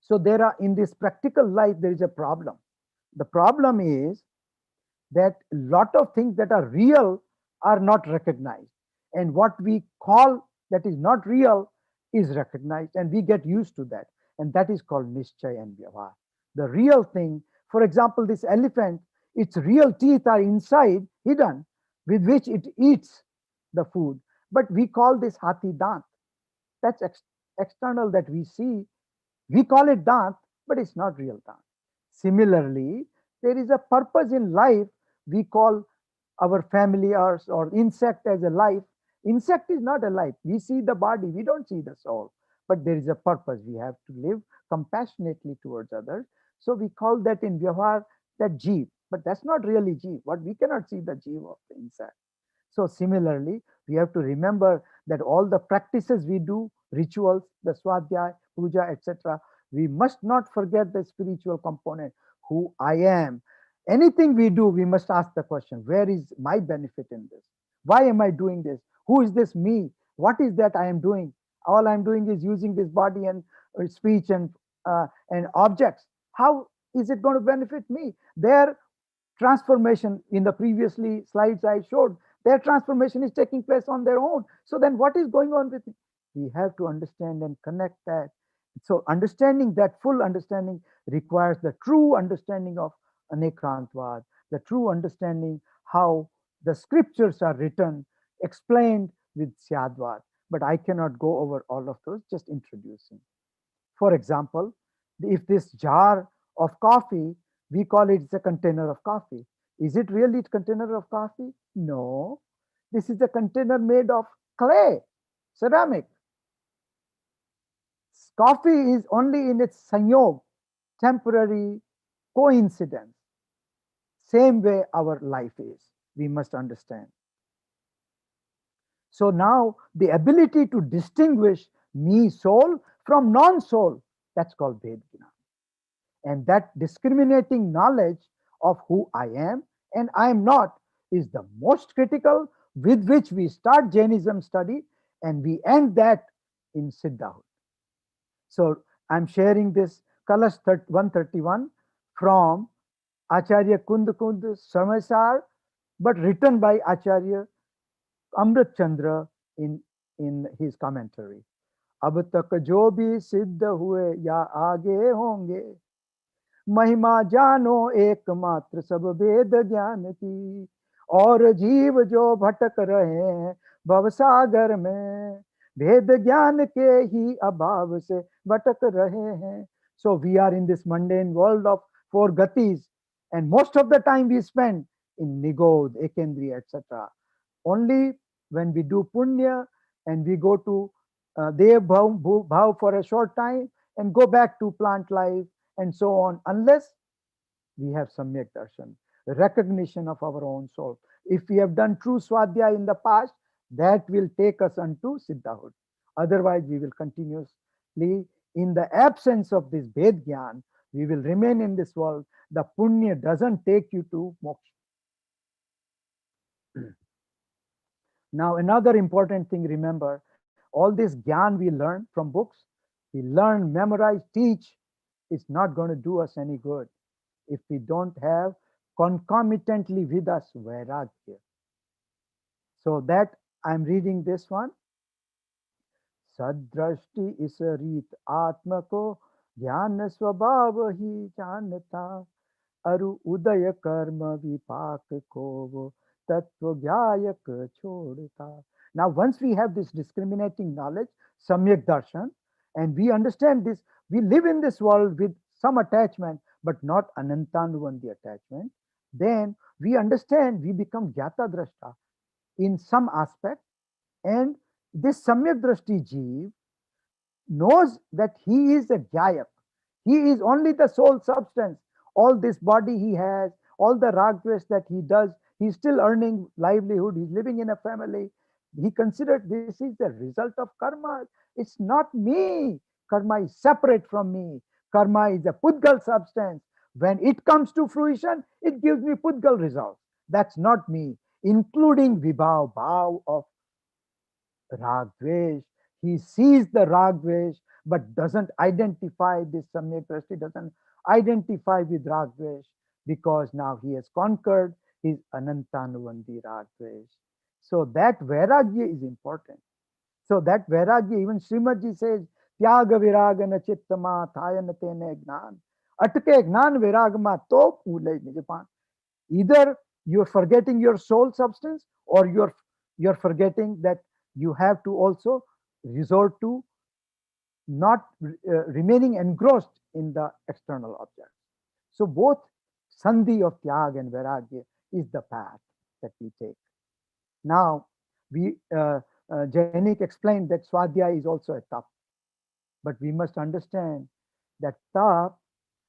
So there are in this practical life, there is a problem. The problem is that a lot of things that are real are not recognized. And what we call that is not real is recognized, and we get used to that. And that is called nischay and vyavhar. The real thing, for example, this elephant, its real teeth are inside, hidden, with which it eats the food. But we call this hati dant. That's external that we see. We call it dant, but it's not real dant. Similarly, there is a purpose in life. We call our family or insect as a life. Insect is not a life. We see the body, we don't see the soul. But there is a purpose. We have to live compassionately towards others. So we call that in Vyavhar that jeev. But that's not really jeev. What we cannot see the jeev of the insect. So similarly, we have to remember that all the practices we do, rituals, the Swadhyay, puja, etc., we must not forget the spiritual component, who I am. Anything we do, we must ask the question, where is my benefit in this? Why am I doing this? Who is this me? What is that I am doing? All I'm doing is using this body and speech and objects. How is it going to benefit me? Their transformation in the previously slides I showed, their transformation is taking place on their own. So then what is going on with me? We have to understand and connect that. So understanding that, full understanding, requires the true understanding of Anekantvad, the true understanding how the scriptures are written, explained with Syadvad. But I cannot go over all of those, just introducing. For example, if this jar of coffee, we call it a container of coffee. Is it really a container of coffee? No. This is a container made of clay, ceramic. Coffee is only in its sanyog, temporary coincidence. Same way our life is. We must understand. So now the ability to distinguish me soul from non-soul, that's called Ved Jnana. And that discriminating knowledge of who I am and I am not is the most critical, with which we start Jainism study and we end that in Siddhahood. So I'm sharing this Kalash 131 from Acharya Kund Samasar, but written by Acharya Amrit Chandra in his commentary. अब तक जो भी सिद्ध हुए या आगे होंगे, महिमा जानो एकमात्र सब वेद ज्ञान की, और जीव जो भटक रहे हैं भवसागर में, भेद ज्ञान के ही अभाव से भटक रहे हैं. So we are in this mundane world of four gatis, and most of the time we spend in Nigod, Ekendriya, etc. Only when we do punya and we go to Dev Bhav for a short time and go back to plant life and so on, unless we have Samyak Darshan. recognition of our own soul. If we have done true Swadhyay in the past, that will take us unto Siddhahood. Otherwise, we will continuously, in the absence of this Bhed Gyan, we will remain in this world. The Punya doesn't take you to moksha. Now, another important thing, remember, all this Gyan we learn from books, we learn, memorize, teach, it's not going to do us any good if we don't have concomitantly with us Vairagya. So that I'm reading this one. Sadrashti is a reet atma ko jnana swabhava hi janata aru udaya karma vipak ko wo tattva gyayak chodta. Now, once we have this discriminating knowledge, Samyak Darshan, and we understand this, we live in this world with some attachment, but not Anantanuvandi attachment, then we understand, we become Gyata Drashta in some aspect, and this Samyak Drashti Jeev knows that he is a Gyayak. He is only the soul substance. All this body he has, all the ragdvesh that he does, he's still earning livelihood, he's living in a family. He considered this is the result of karma. It's not me. Karma is separate from me. Karma is a Pudgal substance. When it comes to fruition, it gives me Pudgal results. That's not me, including Vibhav, Bhav of Ragdvesh. He sees the Ragdvesh but doesn't identify this Samyak Drashti, doesn't identify with Ragdvesh because now he has conquered his Anantanuvandi Ragdvesh. So that Vairagya is important. So that Vairagya, even Srimadji says, Tyaga Viragana Chittama Thayana Tene Gnan. Atke Gnan Viragama To Pule Nijapan. Either you're forgetting your soul substance or you're forgetting that you have to also resort to not remaining engrossed in the external objects. So both Sandhi of Tyag and Vairagya is the path that we take. Now, Jainik explained that Swadhyay is also a tap, but we must understand that tap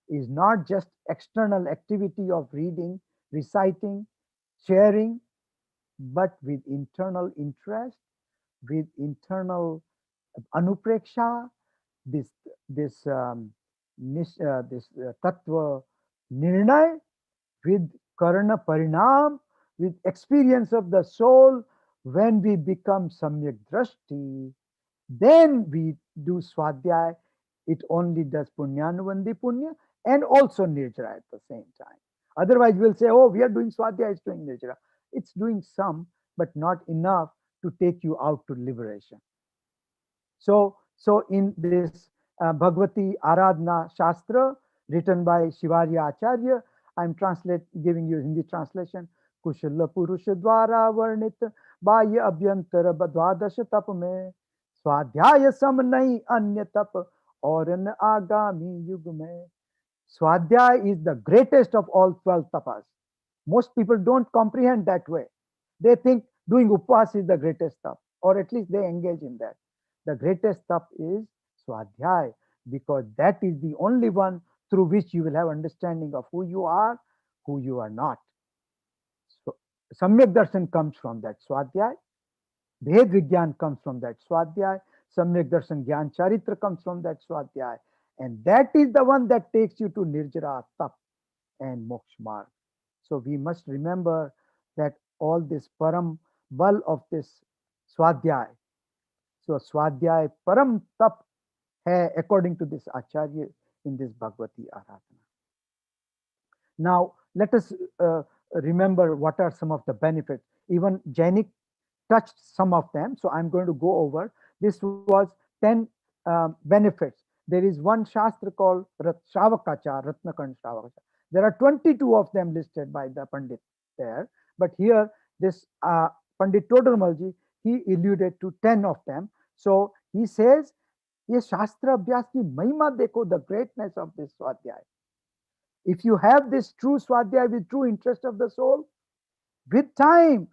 is not just external activity of reading, reciting, sharing, but with internal interest, with internal anupreksha, this tattva nirnay, with karana parinam, with experience of the soul. When we become samyak drashti, then we do swadhyay. It only does punyanuvandi punya and also nirjara at the same time. Otherwise, we'll say, oh, we are doing swadhyay, it's doing nirjara. It's doing some, but not enough to take you out to liberation. So in this Bhagavati Aradhana Shastra written by Shivarya Acharya, I'm giving you Hindi translation. Kushala Purusha Dwara Varnit Bhaya Abhyantara Badwadasha Tap Mein Swadhyaya Sam Nahi Anya Tap Auran Agami Yug Mein. Swadhyaya is the greatest of all 12 tapas. Most people don't comprehend that way. They think doing upvas is the greatest tap, or at least they engage in that. The greatest tap is Swadhyay, because that is the only one through which you will have understanding of who you are not. So, Samyak Darshan comes from that Swadhyay. Bhed Vigyan comes from that Swadhyay. Samyak Darshan Gyan Charitra comes from that Swadhyay. And that is the one that takes you to Nirjara, Tap, and Moksha Marg. So we must remember that all this Param Bal of this Swadhyay. So Swadhyay Param Tap hai, according to this Acharya in this Bhagavati Aradhana. Now, let us remember what are some of the benefits. Even Jainik touched some of them, so I'm going to go over. This was 10 benefits. There is one Shastra called Shravakacha, Ratnakand Shravakacha. There are 22 of them listed by the Pandit there, but here this Pandit Todarmalji, he alluded to 10 of them. So he says, ye Shastra Abhyas ki mahima dekho, the greatness of this Swadhyay. If you have this true Swadhyay with true interest of the soul, with time,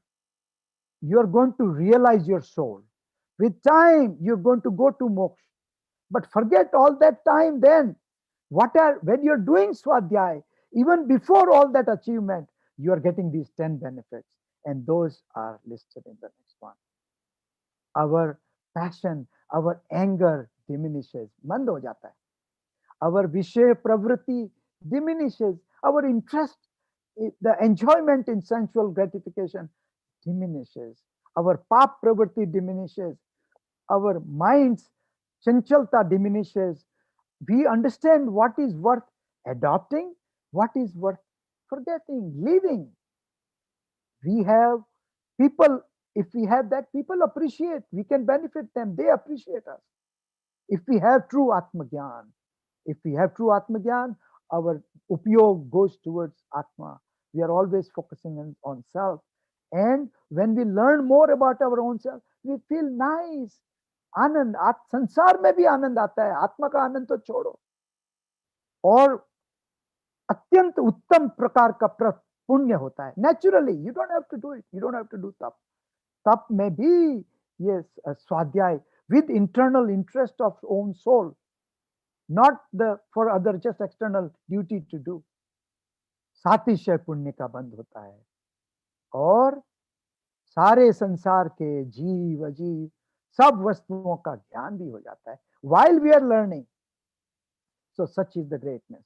you're going to realize your soul. With time, you're going to go to moksha. But forget all that time then. When you're doing Swadhyay, even before all that achievement, you are getting these 10 benefits, and those are listed in the next one. Our passion, our anger diminishes, mand ho jata hai. Our Vishaya Pravritti diminishes, our interest, the enjoyment in sensual gratification diminishes, our Pap Pravritti diminishes, our mind's chanchalta diminishes. We understand what is worth adopting, what is worth forgetting, leaving. We have people, if we have that, people appreciate, we can benefit them, they appreciate us. If we have true Atma Gyan, if we have true Atma Gyan, our upyog goes towards Atma. We are always focusing on self. And when we learn more about our own self, we feel nice. आनंद संसार में भी आनंद आता है, आत्मा का आनंद तो छोड़ो. और अत्यंत उत्तम प्रकार का पुण्य होता है. Naturally, you don't have to do it, you don't have to do तप. तप में भी ये स्वाध्याय with internal interest of own soul, not the for other just external duty to do. सातिशय पुण्य का बंध होता है और सारे संसार के जीव अजीव सब वस्तुओं का ज्ञान भी हो जाता है while we are learning. So such is the greatness.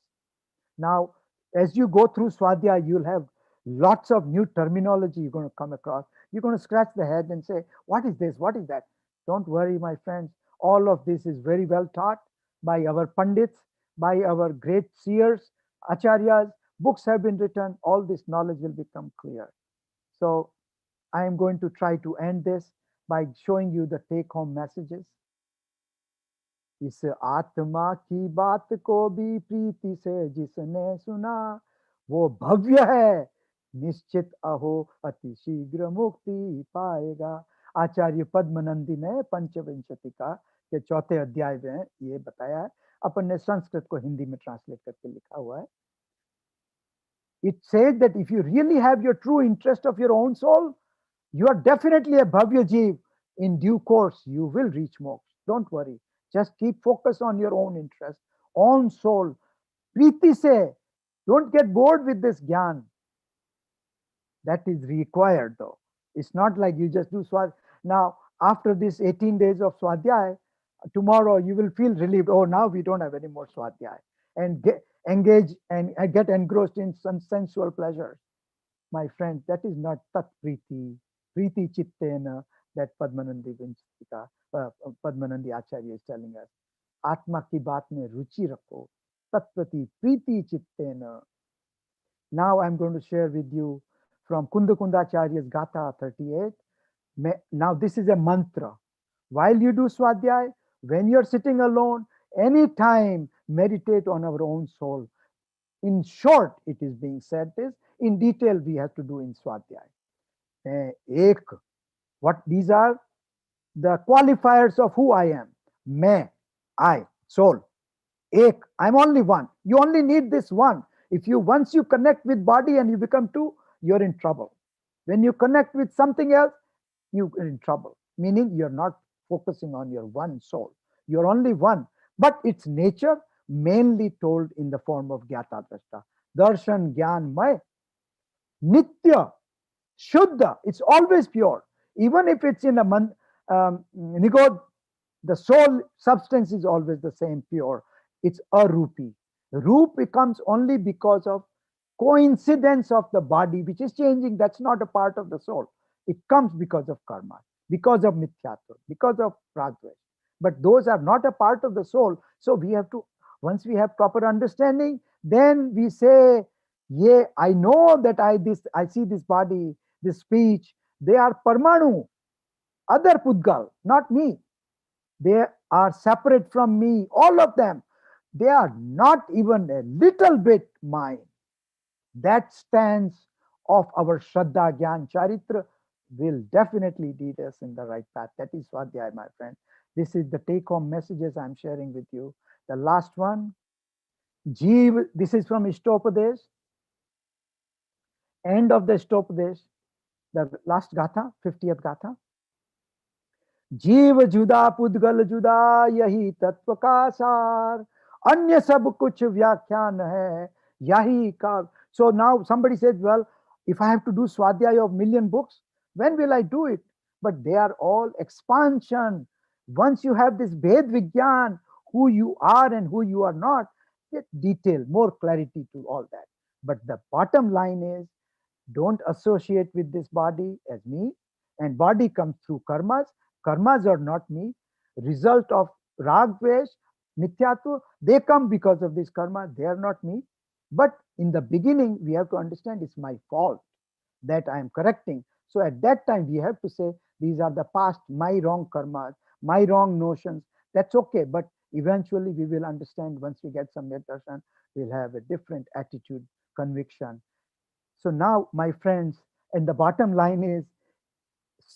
Now, as you go through Swadhyay, you'll have lots of new terminology you're going to come across. You're going to scratch the head and say, what is this? What is that? Don't worry, my friends. All of this is very well taught by our Pandits, by our great seers, Acharyas. Books have been written. All this knowledge will become clear. So I am going to try to end this by showing you the take-home messages. इस आत्मा की बात को भी प्रीति से जिसने सुना वो भव्य है, निश्चित अहो अति शीघ्र मुक्ति पाएगा. आचार्य पद्मनंदी ने पंचविंशतिका के 4थे अध्याय में ये बताया है. अपन ने संस्कृत को हिंदी में ट्रांसलेट करके लिखा हुआ है. It says that if you really have your true interest of your own soul, you are definitely a bhavya jeev. In due course, you will reach moksha. Don't worry. Just keep focus on your own interest, own soul. Preeti se, don't get bored with this gyan. That is required though. It's not like you just do Swadhyay. Now, after this 18 days of Swadhyay, tomorrow you will feel relieved. Oh, now we don't have any more Swadhyay. And engage and get engrossed in some sensual pleasures. My friends, that is not tat priti. Priti chittena, that Padmanandi Vinchika. Padmanandi Acharya is telling us, Atma ki baat mein ruchi rakho, tatprati priti chittena. Now I'm going to share with you from Kunda Kundacharya's Gatha 38. Now this is a mantra. While you do Swadhyay, when you're sitting alone, anytime meditate on our own soul. In short, it is being said this. In detail, we have to do in Swadhyay. Ek, what these are? The qualifiers of who I am. Main, I, soul. Ek, I'm only one. You only need this one. Once you connect with body and you become two, you're in trouble. When you connect with something else, you're in trouble. Meaning you're not focusing on your one soul. You're only one. But its nature mainly told in the form of Gyata Drashta. Darshan, Gyan, May. Nitya, Shuddha, it's always pure. Even if it's in a Nigod, the soul substance is always the same, pure. It's arupi. Roop becomes only because of coincidence of the body, which is changing. That's not a part of the soul. It comes because of karma, because of mithyatva, because of pradvesh. But those are not a part of the soul. So we have to, once we have proper understanding, then we say, yeah, I know that I see this body, this speech, they are parmanu, other pudgal, not me. They are separate from me, all of them. They are not even a little bit mine. That stance of our Shraddha, Gyan, Charitra will definitely lead us in the right path. That is Swadhyay, my friend. This is the take-home messages I'm sharing with you. The last one, Jeev, this is from Ishtopadesh. End of the Ishtopadesh, the last Gatha, 50th Gatha. जीव जुदा पुद्गल जुदा यही तत्व का सार अन्य सब कुछ व्याख्यान है यही का. So now somebody says, well, If I have to do Swadhyay of million books, when will I do it? But they are all expansion. Once you have this Bhed Vigyan, who you are and who you are not, get detail, more clarity to all that. But the bottom line is, don't associate with this body as me. And body comes through karmas. Karmas are not me. Result of rag, dvesh, mithyatva, they come because of this karma. They are not me. But in the beginning, we have to understand it's my fault that I am correcting. So at that time, we have to say, these are the past, my wrong karmas, my wrong notions. That's okay. But eventually, we will understand once we get some darshan, we'll have a different attitude, conviction. So now, my friends, and the bottom line is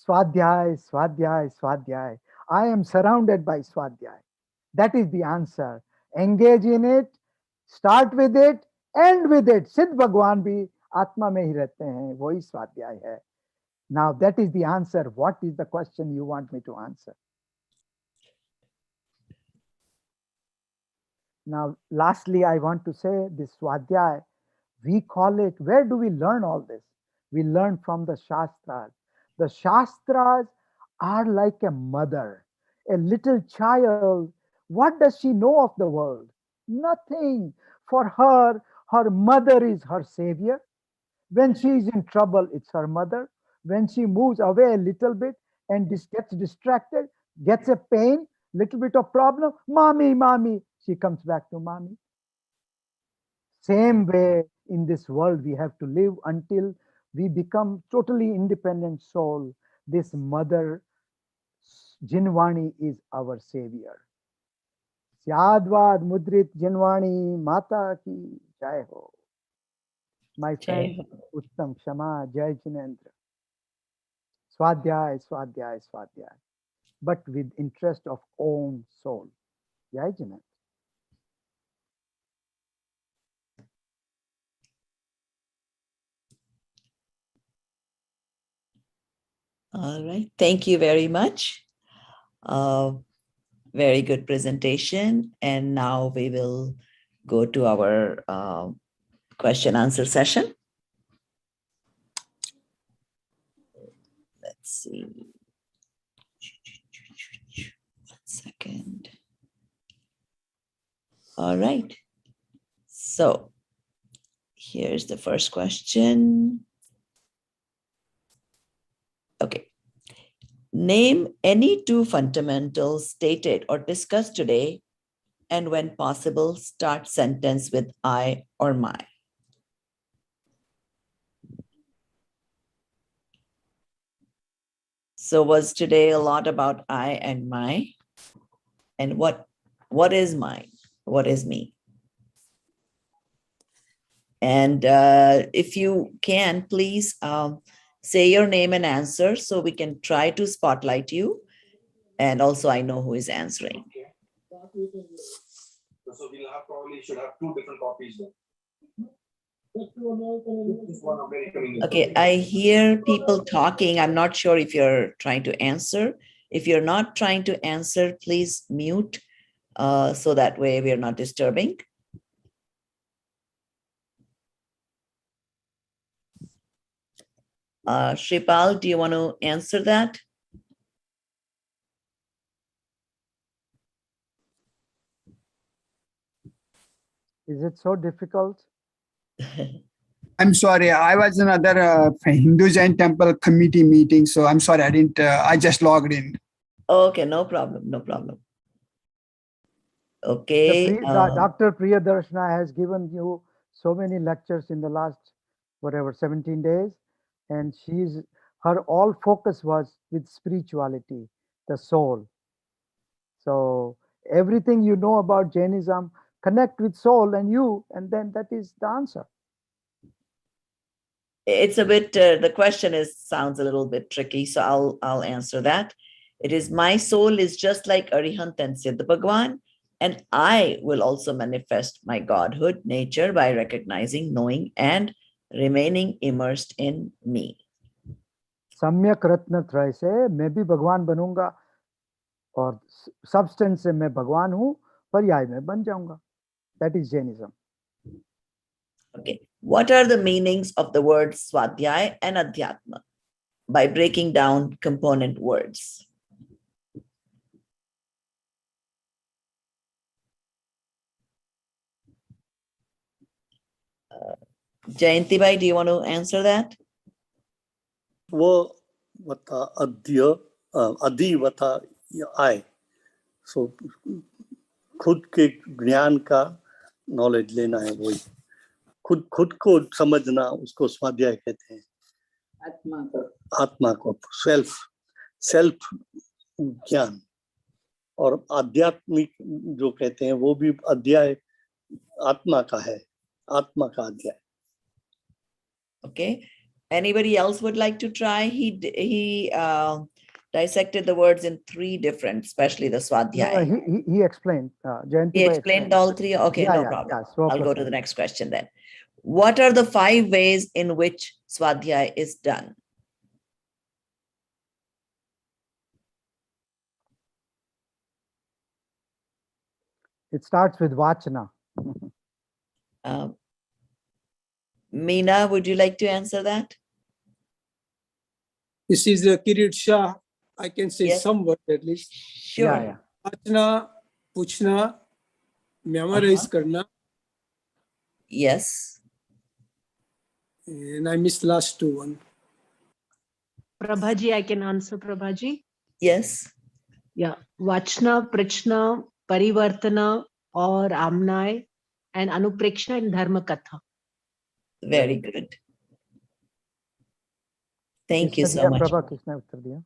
Swadhyay, Swadhyay, Swadhyay. I am surrounded by Swadhyay. That is the answer. Engage in it, start with it, end with it. सिद्ध भगवान भी आत्मा में ही रहते हैं, वही स्वाध्याय है. Now that is the answer. What is the question you want me to answer? Now, lastly, I want to say this Swadhyay, we call it, where do we learn all this? We learn from the Shastras. The Shastras are like a mother, a little child. What does she know of the world? Nothing. For her, her mother is her savior. When she is in trouble, it's her mother. When she moves away a little bit and gets distracted, gets a pain, little bit of problem, mommy, mommy, she comes back to mommy. Same way in this world we have to live until we become totally independent soul. This mother Jinvani is our savior. Syadvad Mudrit Jinvani Mata ki jai ho. My friend Uttam Shama Jai Jinendra. Swadhyay, Swadhyay, Swadhyay. But with interest of own soul. Jai Jinendra. All right. Thank you very much. Very good presentation. And now we will go to our question answer session. Let's see. 1 second. All right. So here's the first question. Okay. Name any two fundamentals stated or discussed today, and when possible, start sentence with I or my. So was today a lot about I and my? And what is mine? What is me? And if you can, please say your name and answer so we can try to spotlight you. And also I know who is answering. So we'll have probably should have two different copies then. Okay, I hear people talking. I'm not sure if you're trying to answer. If you're not trying to answer, please mute so that way we are not disturbing. Shripal, do you want to answer that? Is it so difficult? I'm sorry, I was in another Hindu Jain temple committee meeting, so I'm sorry, I didn't, I just logged in. Okay, no problem, no problem. Okay. Dr. Priyadarshana has given you so many lectures in the last, whatever, 17 days. And her all focus was with spirituality, the soul. So everything you know about Jainism, connect with soul and you, and then that is the answer. It's a bit, the question sounds a little bit tricky, so I'll answer that. It is, my soul is just like Arihant and Siddha Bhagwan, and I will also manifest my godhood nature by recognizing, knowing, and remaining immersed in me. Samyak Ratna Traya se मैं भी भगवान बनूंगा और substance से मैं भगवान हूँ, पर्याय में बन जाऊंगा. That is Jainism. Okay. What are the meanings of the words Swadhyay and Adhyatma by breaking down component words? Jayanti Bhai, do you want to answer that? Vata adya adi vata I. So खुद के ज्ञान का knowledge लेना है, वही खुद को समझना, उसको स्वाध्याय कहते हैं। आत्मा को सेल्फ ज्ञान, और आध्यात्मिक जो कहते हैं वो भी अध्याय आत्मा का है, आत्मा का अध्याय। Okay. Anybody else would like to try? He dissected the words in three different, especially the Swadhyay. He explained. Jayanti He Bhai explained all three. Okay, Yeah, no yeah, problem. yeah, I'll go to the next question then. What are the 5 ways in which Swadhyay is done? It starts with Vachana. Meena, would you like to answer that? This is Kirit Shah. I can say Yes. some word at least. Sure. Yeah. Achna, puchna, memorize karna, Yes. and I missed last 2 one. Prabhaji, I can answer Prabhaji. Yes. Yeah. Vachna, Prachna, Parivartana or Amnai and Anuprekshna and Dharma Katha. Very good. Thank you so much. Prabha Krishna uttar diya.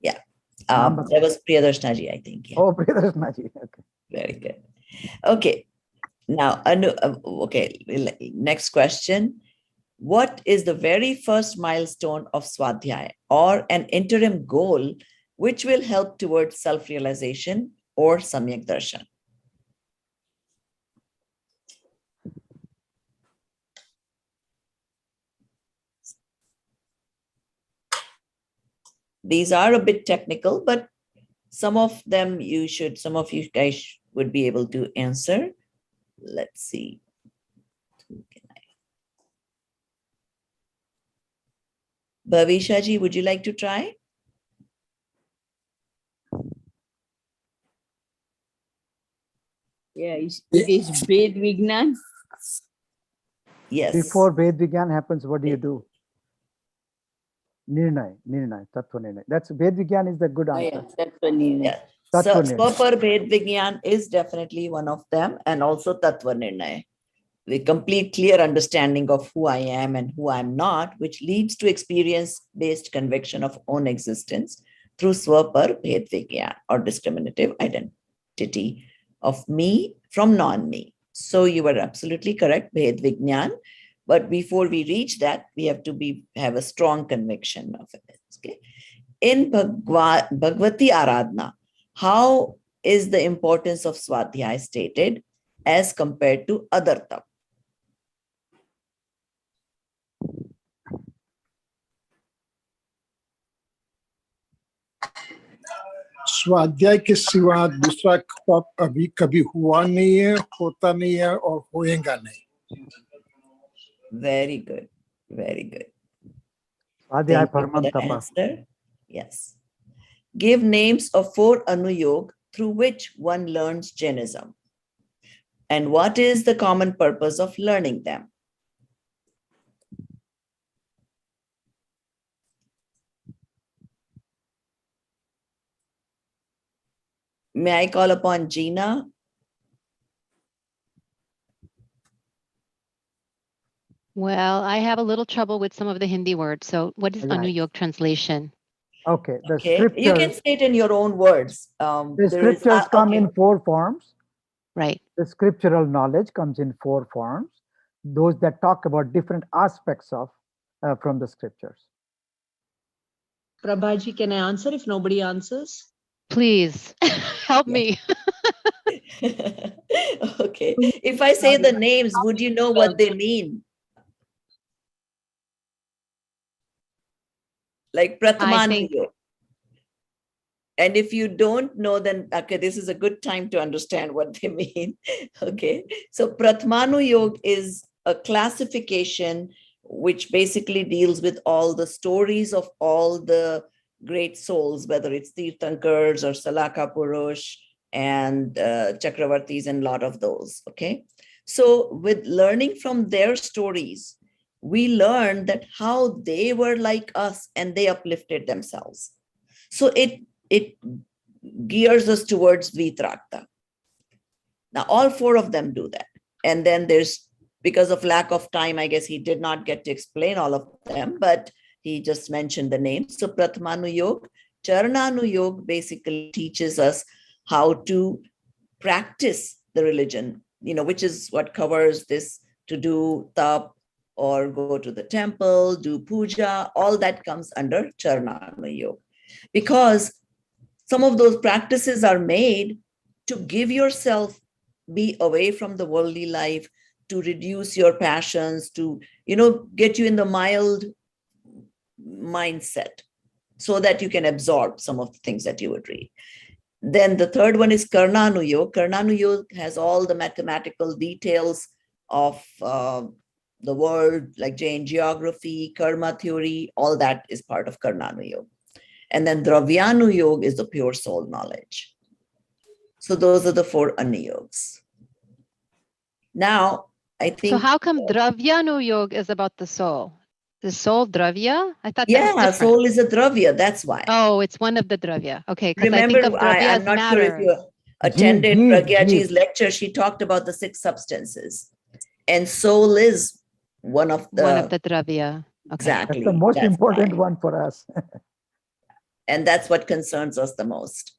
Yeah. That was Priyadarshana ji, I think. Yeah. Oh, Priyadarshana ji. Okay. Very good. Okay. Now, next question. What is the very first milestone of Swadhyay or an interim goal which will help towards self-realization or Samyak Darshan? These are a bit technical, but some of you guys would be able to answer. Let's see. Bhavisha ji, would you like to try? Yeah, it is Ved Vignan. Yes. Before Ved Vigyan happens, what do you do? Nirnay, Tattva Nirnay. That's Ved Vigyan is the good answer. Yes, that's the name. Yeah. Tattva So, Nirnay. Swapar Bhed Vigyan is definitely one of them, and also Tattva Nirnay. The complete clear understanding of who I am and who I'm not, which leads to experience-based conviction of own existence through Swapar Bhed Vigyan, or discriminative identity of me from non-me. So you were absolutely correct, Bhed Vigyan. But before we reach that, we have to have a strong conviction of it. Okay? In Bhagavati Aradhana, how is the importance of Swadhyay stated as compared to other tap? स्वाध्याय के सिवा दूसरा तप अभी कभी हुआ नहीं है, होता नहीं है और होएगा नहीं. Very good. Very good. Svadhyay Thank you for Paramam the Tapa. answer. Yes. Give names of 4 anuyog through which one learns Jainism. And what is the common purpose of learning them? May I call upon Gina? Well, I have a little trouble with some of the Hindi words. So what is Right. Anuyog translation? Okay, the Okay. scriptures. You can say it in your own words. The There is- scriptures come okay. in 4 forms. Right. The scriptural knowledge comes in 4 forms. Those that talk about different aspects of from the scriptures. Prabhaji, can I answer if nobody answers? Please help me. Okay. If I say the names, would you know what they mean? Like I think- Prathamanuyog. And if you don't know, then okay, this is a good time to understand what they mean. Okay. So Prathamanuyog is a classification which basically deals with all the stories of all the great souls, whether it's Tirthankars or Salaka Purush and Chakravartis and a lot of those, okay? So with learning from their stories, we learned that how they were like us and they uplifted themselves. So it gears us towards Vitrakta. Now, all four of them do that. And then there's, because of lack of time, I guess he did not get to explain all of them, but he just mentioned the names. So Prathamanu Yog, Charnanu Yog basically teaches us how to practice the religion, which is what covers this, to do tap or go to the temple, do puja, all that comes under Charnanu Yog. Because some of those practices are made to give yourself, be away from the worldly life, to reduce your passions, to, get you in the mild mindset so that you can absorb some of the things that you would read. Then the third one is Karnanu Yoga. Karnanu Yoga has all the mathematical details of the world, like Jain geography, karma theory, all that is part of Karnanu Yoga. And then Dravyanu Yoga is the pure soul knowledge. So those are the four Ani-yogas. Now, I think... So how come Dravyanu Yoga is about the soul? The soul Dravya? I thought that was Yeah, different. soul is a Dravya, that's why. Oh, it's one of the Dravya. Okay, because I Remember, think of Dravya I'm as not matter. sure if you attended Pragya Ji's lecture, she talked about the 6 substances. And soul is one of the Dravya. Okay. Exactly. That's the most important why. one for us. And that's what concerns us the most.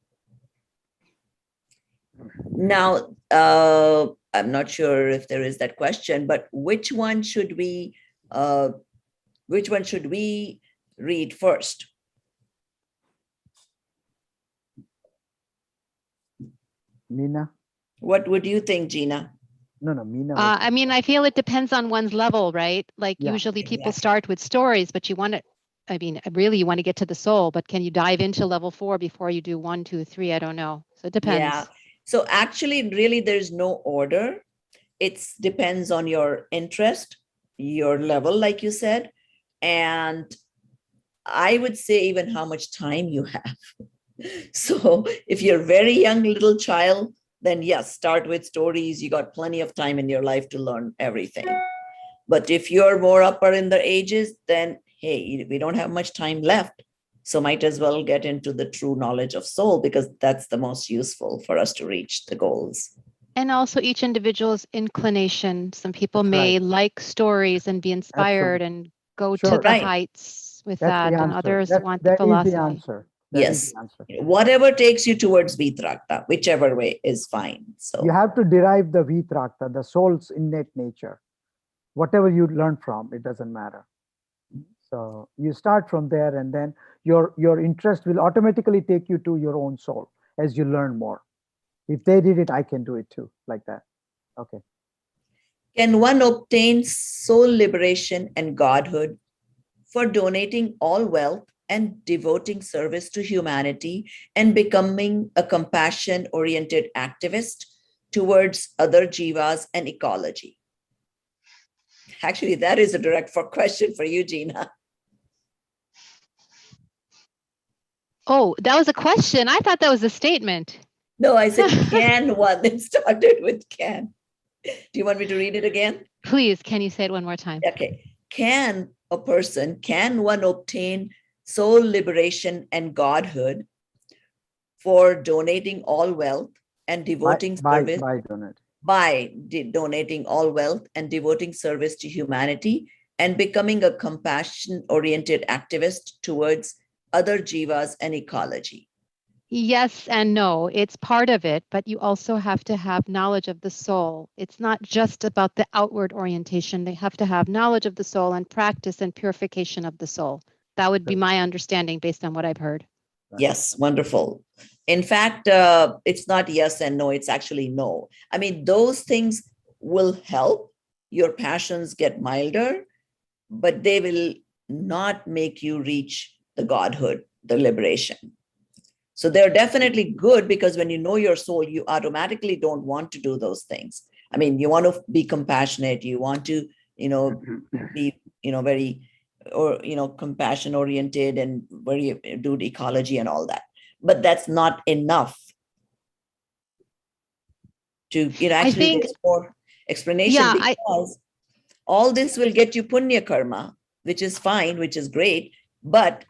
Now, I'm not sure if there is that question, but which one should we read first? Meena? What would you think, Gina? No, Meena. I mean, I feel it depends on one's level, right? Like usually people start with stories, but you want to, really you want to get to the soul, but can you dive into level 4 before you do 1, 2, 3? I don't know. So it depends. Yeah. So actually, really, there's no order. It depends on your interest, your level, like you said. And I would say even how much time you have. So if you're a very young little child, then yes, start with stories. You got plenty of time in your life to learn everything. But if you're more upper in the ages, then hey, we don't have much time left. So might as well get into the true knowledge of soul, because that's the most useful for us to reach the goals. And also each individual's inclination. Some people may like stories and be inspired and go to the heights with that, and others want the philosophy. That is the answer. Yes. Whatever takes you towards Vitrakta, whichever way is fine. So you have to derive the Vitrakta, the soul's innate nature. Whatever you learn from, it doesn't matter. So you start from there, and then your interest will automatically take you to your own soul as you learn more. If they did it, I can do it too, like that. Okay. Can one obtain soul liberation and godhood for donating all wealth and devoting service to humanity and becoming a compassion-oriented activist towards other jivas and ecology? Actually, that is a direct question for you, Gina. Oh, that was a question. I thought that was a statement. No, I said can one. It started with can. Do you want me to read it again? Please, can you say it one more time? Okay. Can one obtain soul liberation and godhood for donating all wealth and devoting service by donating all wealth and devoting service to humanity and becoming a compassion-oriented activist towards other jivas and ecology? Yes and no. It's part of it, but you also have to have knowledge of the soul. It's not just about the outward orientation. They have to have knowledge of the soul and practice and purification of the soul. That would be my understanding based on what I've heard. Yes, wonderful. In fact, it's not yes and no, it's actually no. I mean, those things will help your passions get milder, but they will not make you reach the godhood, the liberation. So they're definitely good, because when you know your soul, you automatically don't want to do those things. I mean, you want to be compassionate, you want to be, very, or, compassion oriented and very do ecology and all that. But that's not enough to, actually think- there's more explanation, Yeah, because all this will get you punya karma, which is fine, which is great, but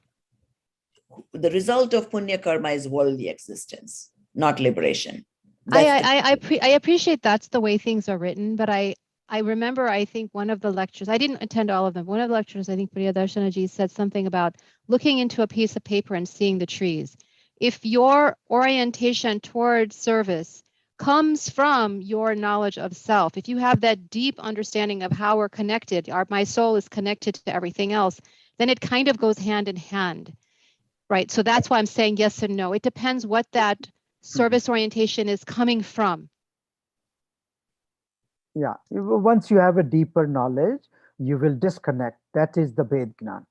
the result of punya karma is worldly existence, not liberation. I appreciate that's the way things are written, but I remember, I think one of the lectures, I didn't attend all of them. One of the lectures, I think Priya Darshanaji said something about looking into a piece of paper and seeing the trees. If your orientation towards service comes from your knowledge of self, if you have that deep understanding of how we're connected, my soul is connected to everything else, then it kind of goes hand in hand, right? So that's why I'm saying yes and no. It depends what that service orientation is coming from. Yeah, once you have a deeper knowledge, you will disconnect. That is the Ved Gnan.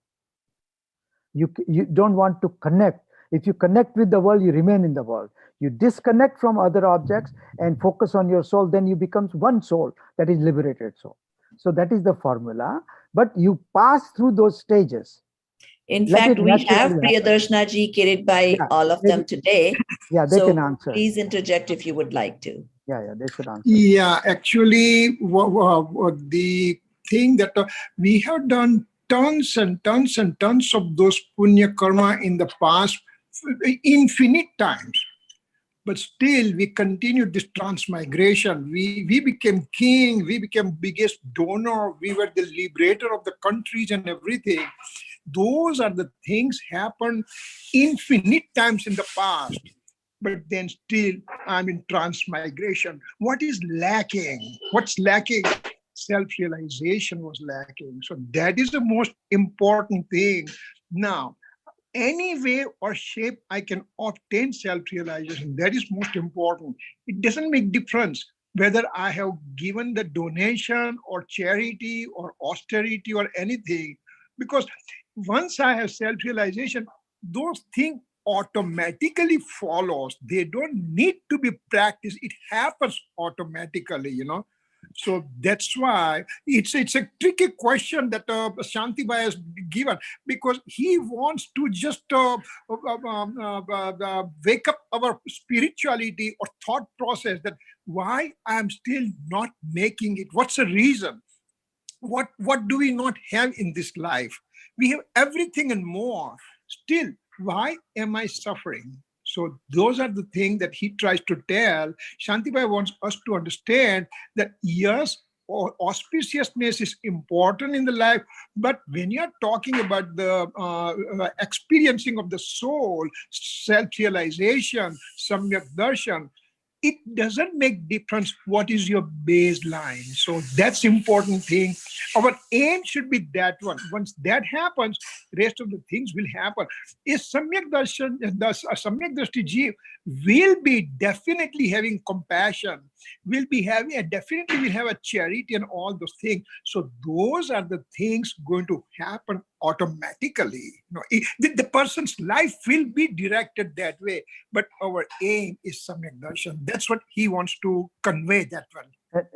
You don't want to connect. If you connect with the world, you remain in the world. You disconnect from other objects and focus on your soul, then you become one soul, that is liberated soul. So that is the formula, but you pass through those stages. In fact, we have Priyadarshana ji, Kirit all of them today. Yeah, they can answer. Please interject if you would like to. Yeah, they should answer. Yeah, actually, the thing that we have done tons and tons and tons of those punya karma in the past, infinite times. But still, we continued this transmigration. We became king. We became biggest donor. We were the liberator of the countries and everything. Those are the things happened infinite times in the past. But then still, I'm in transmigration. What is lacking? What's lacking? Self-realization was lacking. So that is the most important thing. Now, any way or shape I can obtain self-realization, that is most important. It doesn't make difference whether I have given the donation or charity or austerity or anything, because once I have self-realization, those things automatically follows. They don't need to be practiced. It happens automatically, So that's why it's a tricky question that Shantibai has given, because he wants to just wake up our spirituality or thought process that why I'm still not making it. What's the reason? What do we not have in this life? We have everything and more. Still, why am I suffering? So those are the things that he tries to tell. Shantibai wants us to understand that yes, auspiciousness is important in the life, but when you're talking about the experiencing of the soul, self-realization, Samyak Darshan, it doesn't make difference what is your baseline. So that's important thing. Our aim should be that one. Once that happens, rest of the things will happen. Is Samyak Darshan, Samyak Drashti Jeev will be definitely having compassion, will be having definitely will have a charity and all those things. So those are the things going to happen automatically. The person's life will be directed that way, but our aim is Samyak Darshan. That's what he wants to convey, that one.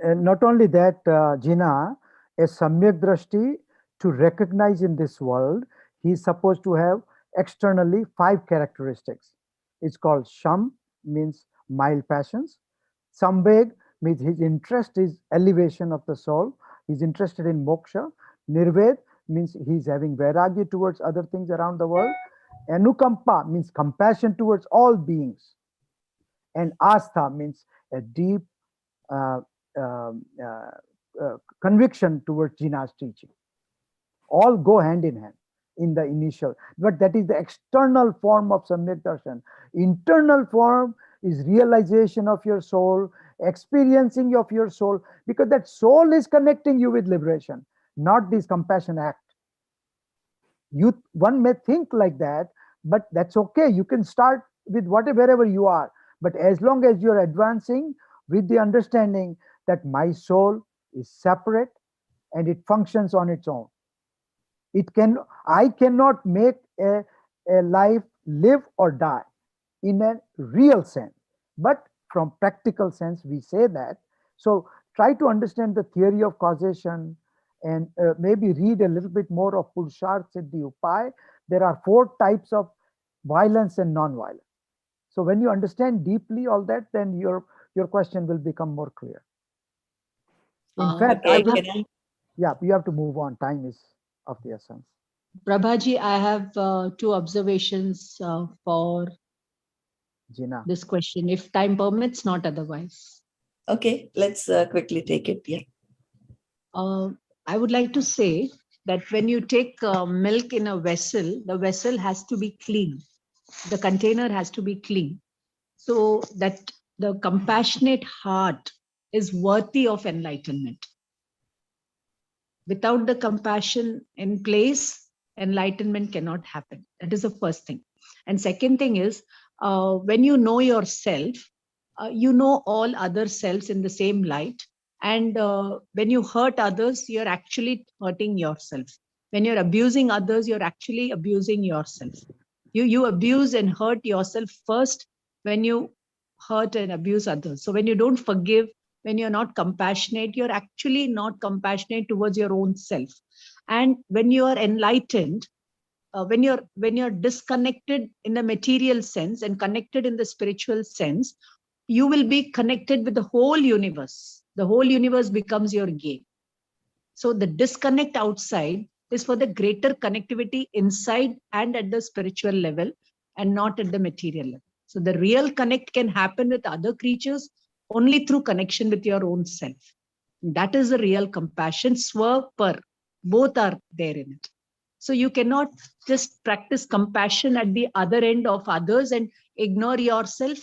And not only that, Jina, a Samyak Drashti, to recognize in this world, he is supposed to have externally 5 characteristics. It's called Sham, means mild passions. Samveg means his interest is elevation of the soul. He's interested in moksha. Nirved means he's having vairagya towards other things around the world. Anukampa means compassion towards all beings. And Astha means a deep conviction towards Jina's teaching. All go hand in hand in the initial, but that is the external form of Samyak Darshan. Internal form is realization of your soul, experiencing of your soul, because that soul is connecting you with liberation, not this compassion act. One may think like that, but that's okay. You can start with wherever you are, but as long as you're advancing with the understanding that my soul is separate and it functions on its own. I cannot make a life live or die in a real sense, but from practical sense we say that. So try to understand the theory of causation and maybe read a little bit more of Purusharth Siddhi Upay. There are 4 types of violence and non-violence. So when you understand deeply all that, then your question will become more clear. In fact, okay, yeah, you have to move on. Time is of the essence. Prabhaji, I have 2 observations for Jina. this question, if time permits, not otherwise. Okay, let's quickly take it. Yeah. I would like to say that when you take milk in a vessel, the vessel has to be clean. The container has to be clean, so that the compassionate heart is worthy of enlightenment. Without the compassion in place, enlightenment cannot happen. That is the first thing. And second thing is, when you know yourself, you know all other selves in the same light. And when you hurt others, you're actually hurting yourself. When you're abusing others, you're actually abusing yourself. You abuse and hurt yourself first when you hurt and abuse others. So when you don't forgive, when you're not compassionate, you're actually not compassionate towards your own self. And when you are enlightened, when you're disconnected in the material sense and connected in the spiritual sense, you will be connected with the whole universe. The whole universe becomes your game. So the disconnect outside is for the greater connectivity inside and at the spiritual level, and not at the material level. So the real connect can happen with other creatures only through connection with your own self. That is the real compassion. Swa, par, both are there in it. So you cannot just practice compassion at the other end of others and ignore yourself,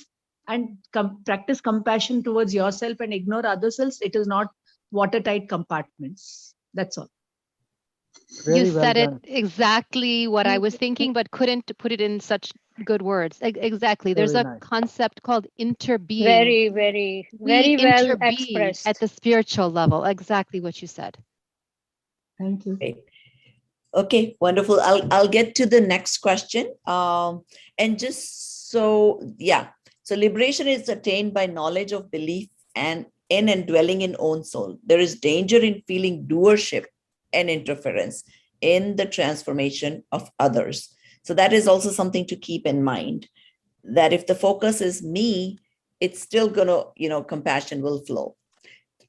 and practice compassion towards yourself and ignore others else. It is not watertight compartments. That's all. You said it exactly what I was thinking, but couldn't put it in such good words. Exactly. There's a concept called interbeing. Very, very, very well expressed. At the spiritual level. Exactly what you said. Thank you. Great. Okay, wonderful. I'll get to the next question. And just so, yeah. So liberation is attained by knowledge of belief and in and dwelling in own soul. There is danger in feeling doership and interference in the transformation of others. So that is also something to keep in mind, that if the focus is me, it's still gonna, compassion will flow.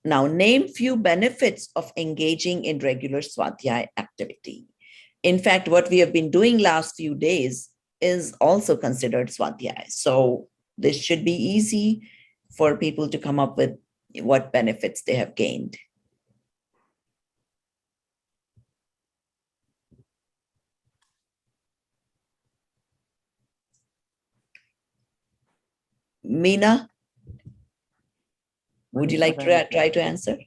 Now, name few benefits of engaging in regular Swadhyay activity. In fact, what we have been doing last few days is also considered Swadhyay. So this should be easy for people to come up with what benefits they have gained. Meena, would you like to try to answer?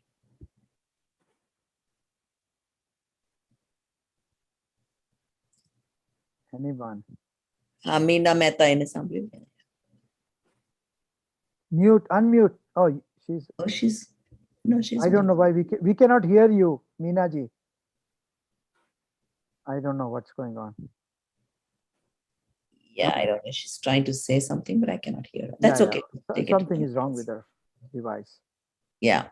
Anyone? Meena Mehta in assembly. Mute, unmute. Oh, she's. I don't know why we cannot hear you, Meena ji. I don't know what's going on. Yeah, I don't know. She's trying to say something, but I cannot hear her. That's okay. Something is wrong with her device. Yeah.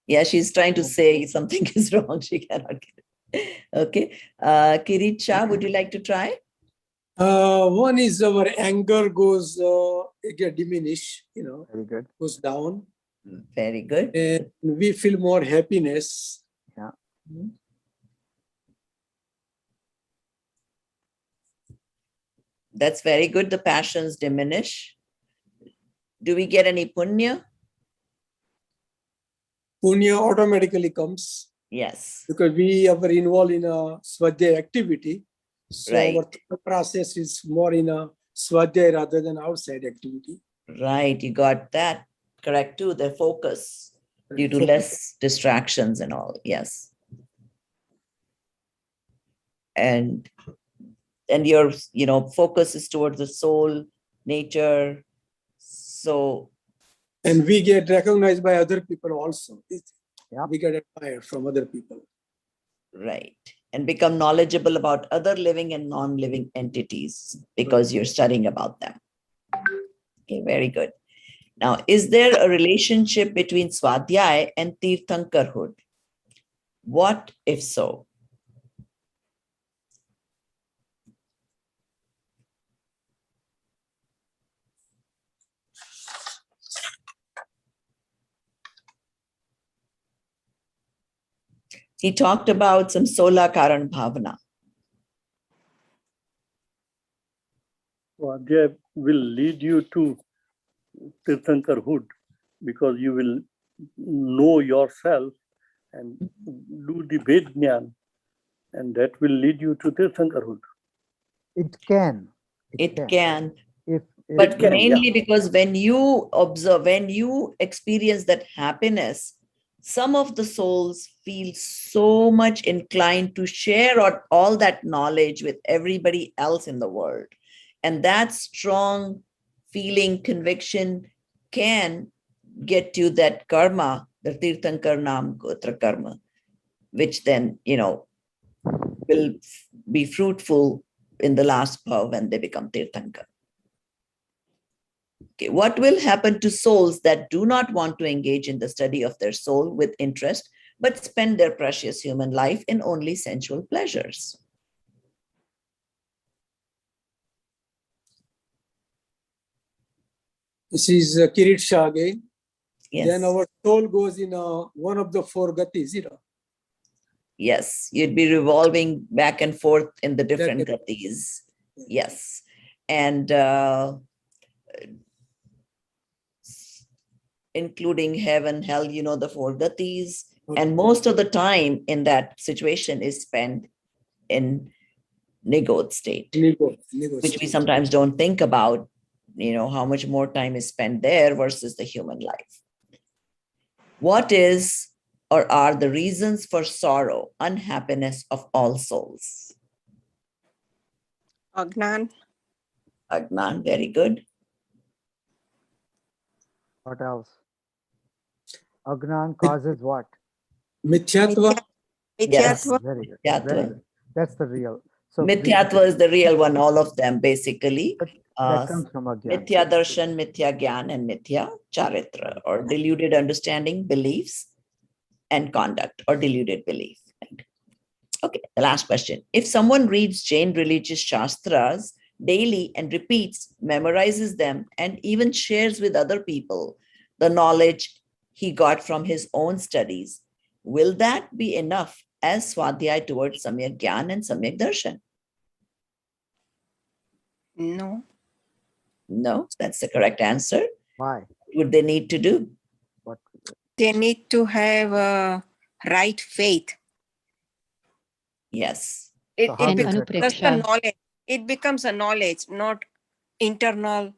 Yeah, she's trying to say something is wrong. She cannot get it. Okay. Kirit Shah, would you like to try? One is our anger goes get diminish, Very good. goes down. Very good. And we feel more happiness. Yeah. That's very good. The passions diminish. Do we get any punya? Punya automatically comes. Yes. Because we are involved in a Svadhyay activity. So right. Our thought process is more in a Svadhyay rather than outside activity. Right. You got that correct too. The focus due to less distractions and all. Yes. And your, focus is towards the soul, nature. So. And we get recognized by other people also. Yeah. We get admired from other people. Right. And become knowledgeable about other living and non-living entities because you're studying about them. Okay, very good. Now, is there a relationship between Swadhyay and Tirthankarhood? What if so? He talked about some Sola Karan Bhavana. Svadhyay will lead you to Tirthankarhood because you will know yourself and do the Ved Jnana, and that will lead you to Tirthankarhood. It can. It can. If But It can, mainly because when you observe, when you experience that happiness, some of the souls feel so much inclined to share all that knowledge with everybody else in the world. And that strong feeling, conviction can get you that karma, the Tirthankar Nam Gotra karma, which then, will be fruitful in the last bhav when they become Tirthankar. Okay, what will happen to souls that do not want to engage in the study of their soul with interest, but spend their precious human life in only sensual pleasures? This is Kirit Shah again. Yes. Then our soul goes in one of the four gatis, Yes, you'd be revolving back and forth in the different gatis. Yes. And including heaven, hell, the four gatis. Okay. And most of the time in that situation is spent in nigod state, which we sometimes don't think about, how much more time is spent there versus the human life. What is or are the reasons for sorrow, unhappiness of all souls? Agnan. Agnan, very good. What else? Agnan causes what? Mithyatva. Yes, very good. Very good. That's the real. So Mithyatva is the real one, all of them basically. That comes from Agyan. Mithya Darshan, Mithya Gyan, and Mithya Charitra, or deluded understanding, beliefs, and conduct, or deluded belief. Right? Okay, the last question. If someone reads Jain religious Shastras daily and repeats, memorizes them, and even shares with other people the knowledge he got from his own studies, will that be enough as Swadhyay towards Samyak Gyan and Samyak Darshan? No. No, that's the correct answer. Why? What would they need to do? What? They need to have a right faith. Yes. It becomes a knowledge. It becomes a knowledge, not internal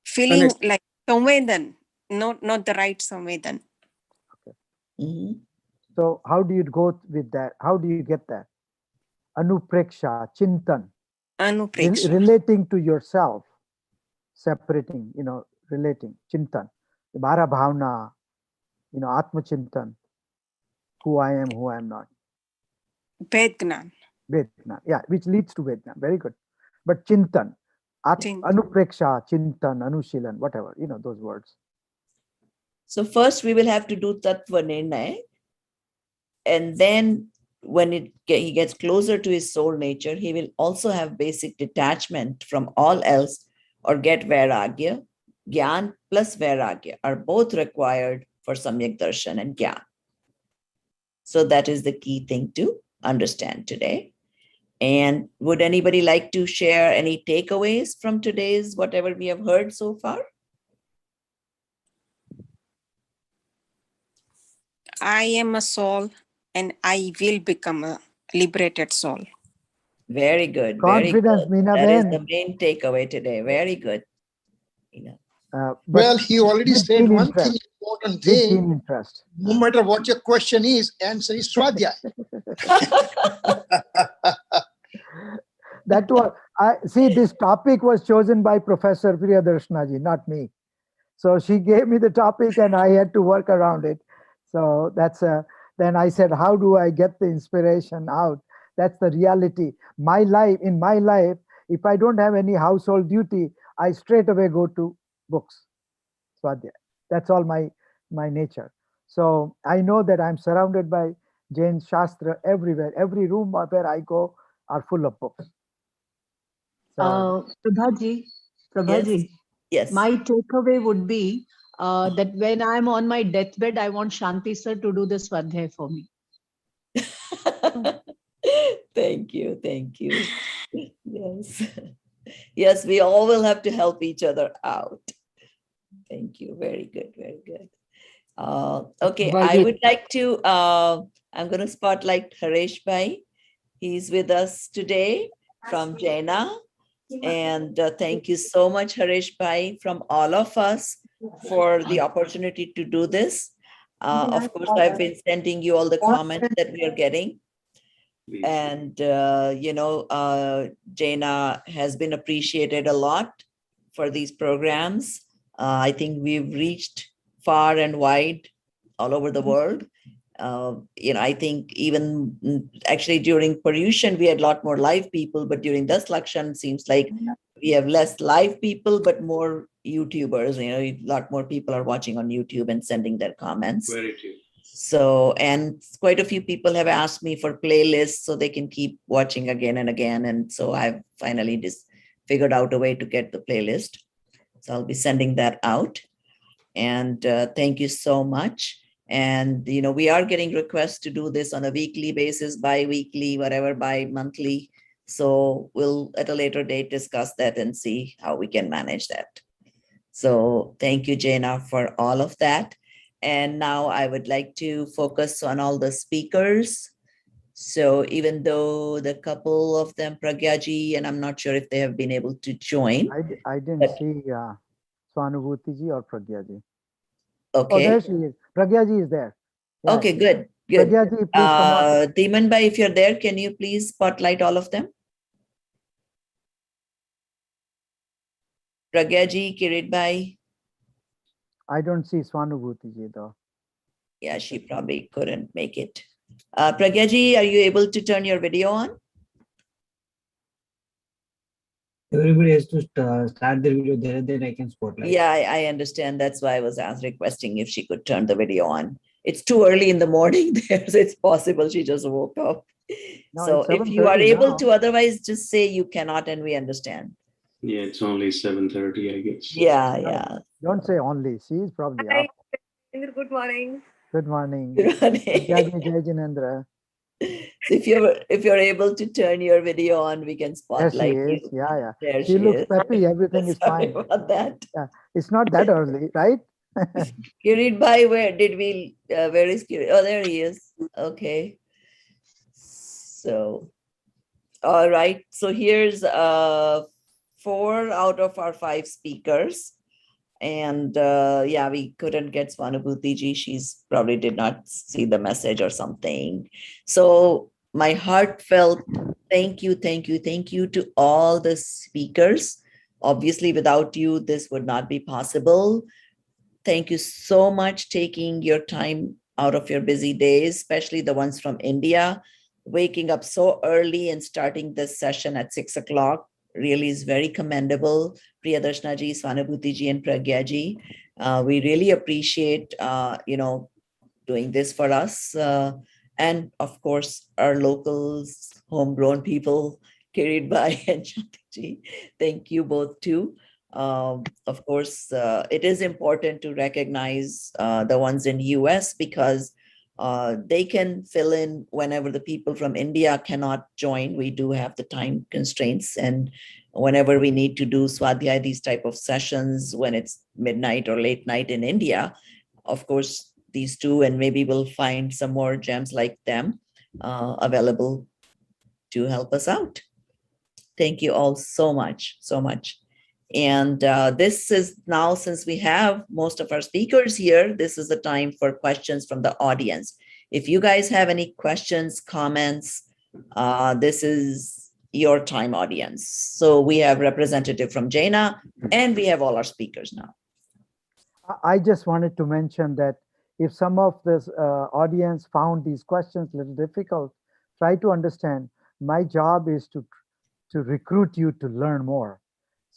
feeling like samvedan, not the right samvedan. Okay. Mm-hmm. So how do you go with that? How do you get that? Anupreksha, chintan. Anupreksha. Relating to yourself, separating, relating, chintan. Bhara bhavna, atma chintan. Who I am, who I am not. Vedgnan. Vedgnan, yeah, which leads to Vedgnan. Very good. But chintan, anupreksha, chintan, anushilan, whatever, those words. So first we will have to do tattva nirnay. And then when he gets closer to his soul nature, he will also have basic detachment from all else or get vairagya. Gyan plus vairagya are both required for Samyak Darshan and Gyan. So that is the key thing to understand today. And would anybody like to share any takeaways from today's whatever we have heard so far? I am a soul and I will become a liberated soul. Very good. Confidence, very good. Meena That is Ben. the main takeaway today. Very good. Well, he already said one thing important thing. Interest. No matter what your question is, answer is Swadhyay. That was, this topic was chosen by Professor Priyadarshanaji, not me. So she gave me the topic and I had to work around it. So that's then I said, how do I get the inspiration out? That's the reality. In my life, if I don't have any household duty, I straight away go to books, Swadhyay. That's all my nature. So I know that I'm surrounded by Jain Shastra everywhere. Every room where I go are full of books. So, Prabhaji, Yes. Yes. my takeaway would be that when I'm on my deathbed, I want Shanti sir to do the Svadhyay for me. Thank you. Thank you. Yes. Yes, we all will have to help each other out. Thank you. Very good. Very good. Okay, I would like to, I'm going to spotlight Haresh Bhai. He's with us today from Jaina. And thank you so much, Haresh Bhai, from all of us for the opportunity to do this. Of course, I've been sending you all the comments that we are getting. And, Jaina has been appreciated a lot for these programs. I think we've reached far and wide all over the world. I think even actually during Paryushan, we had a lot more live people, but during this Lakshan, seems like we have less live people, but more YouTubers. A lot more people are watching on YouTube and sending their comments. Very true. So, and quite a few people have asked me for playlists so they can keep watching again and again. And so I've finally just figured out a way to get the playlist. So I'll be sending that out. And thank you so much. And, we are getting requests to do this on a weekly basis, bi-weekly, whatever, bi-monthly. So we'll at a later date discuss that and see how we can manage that. So thank you, Jaina, for all of that. And now I would like to focus on all the speakers. So even though the couple of them, Pragyaji, and I'm not sure if they have been able to join. I didn't see Swanubhuti or Pragyaji. Okay. Oh, there she is. Pragyaji is there. Yeah. Okay, good. Good. Pragyaji, please come on. Deeman Bhai, if you're there, can you please spotlight all of them? Pragyaji, Kirit Bhai. I don't see Swanubhuti though. Yeah, she probably couldn't make it. Pragyaji, are you able to turn your video on? Everybody has to start their video there, then I can spotlight. Yeah, I understand. That's why I was requesting if she could turn the video on. It's too early in the morning there, so it's possible she just woke up. No, so it's if you are 7:30 able now. to, otherwise just say you cannot and we understand. Yeah, it's only 7:30, I guess. Yeah. Don't say only. She is probably up. Good morning. Good morning. Good morning. Pragyaji, Jai Jinendra. So if you're able to turn your video on, we can There spotlight she is. you. Yeah. There She looks is. peppy. Everything is Sorry fine. about that. Yeah. It's not that early, right? Kirit Bhai, where did we, where is Kirit? Oh, there he is. Okay. So, all right. So here's 4 out of our 5 speakers. And yeah, we couldn't get Swanubhuti ji. She's probably did not see the message or something. So my heartfelt thank you to all the speakers. Obviously, without you, this would not be possible. Thank you so much taking your time out of your busy days, especially the ones from India, waking up so early and starting this session at 6 o'clock. Really is very commendable. Priyadarshana ji, Swanubhuti ji, and Pragya ji. We really appreciate, doing this for us. And of course, our locals, homegrown people, Kirit Bhai and Shanti ji. Thank you both too. Of course, it is important to recognize the ones in US because they can fill in whenever the people from India cannot join. We do have the time constraints, and whenever we need to do Swadhyay, these type of sessions, when it's midnight or late night in India, of course, these two, and maybe we'll find some more gems like them available to help us out. Thank you all so much, so much. And this is now, since we have most of our speakers here, this is the time for questions from the audience. If you guys have any questions, comments, this is your time, audience. So we have representative from Jaina and we have all our speakers now. I just wanted to mention that if some of this audience found these questions a little difficult, try to understand my job is to recruit you to learn more.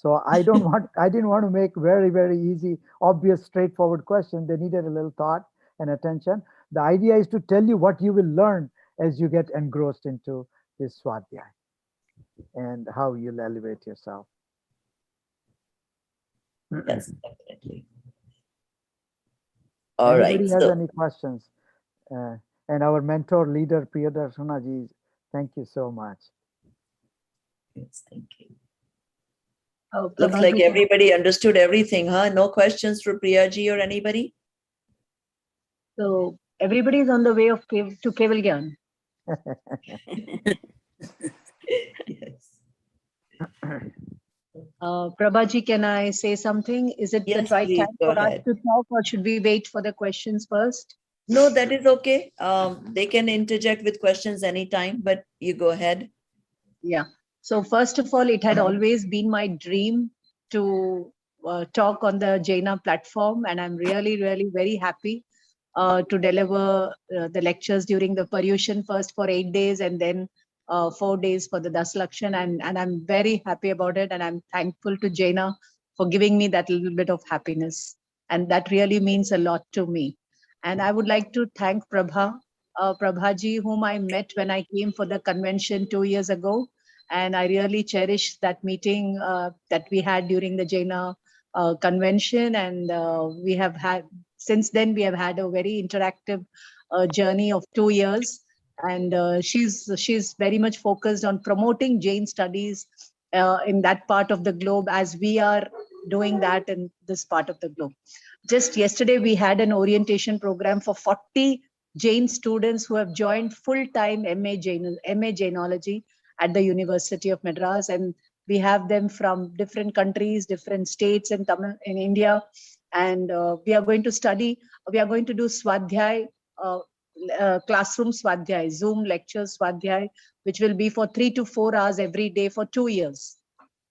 So I didn't want to make very easy, obvious, straightforward question. They needed a little thought and attention. The idea is to tell you what you will learn as you get engrossed into this Swadhyay and how you'll elevate yourself. Yes, definitely. All Anybody right. has So, any questions? And our mentor leader, Priya Darshana ji, thank you so much. yes, thank you. Oh, Looks Prabha like ji, everybody understood everything, huh? No questions for Priyaji or anybody? so everybody is on the way of to Keval Gyan. Yes. Prabhaji, can I say something? Is it the Yes, right please time go for us ahead. to talk, or should we wait for the questions first? No, that is okay. They can interject with questions anytime, but you go ahead. Yeah. So first of all, it had always been my dream to talk on the Jaina platform, and I'm really very happy to deliver the lectures during the Paryushan, first for 8 days and then 4 days for the Daslakshan, and I'm very happy about it, and I'm thankful to Jaina for giving me that little bit of happiness, and that really means a lot to me. And I would like to thank Prabhaji, whom I met when I came for the convention 2 years ago. And I really cherish that meeting that we had during the Jaina convention. And we have had, since then, we have had a very interactive journey of 2 years. And she's very much focused on promoting Jain studies in that part of the globe, as we are doing that in this part of the globe. Just yesterday, we had an orientation program for 40 Jain students who have joined full-time MA Jainology at the University of Madras, and we have them from different countries, different states in India, and we are going to study. We are going to do Swadhyay, classroom Swadhyay, Zoom lectures Swadhyay, which will be for 3 to 4 hours every day for 2 years.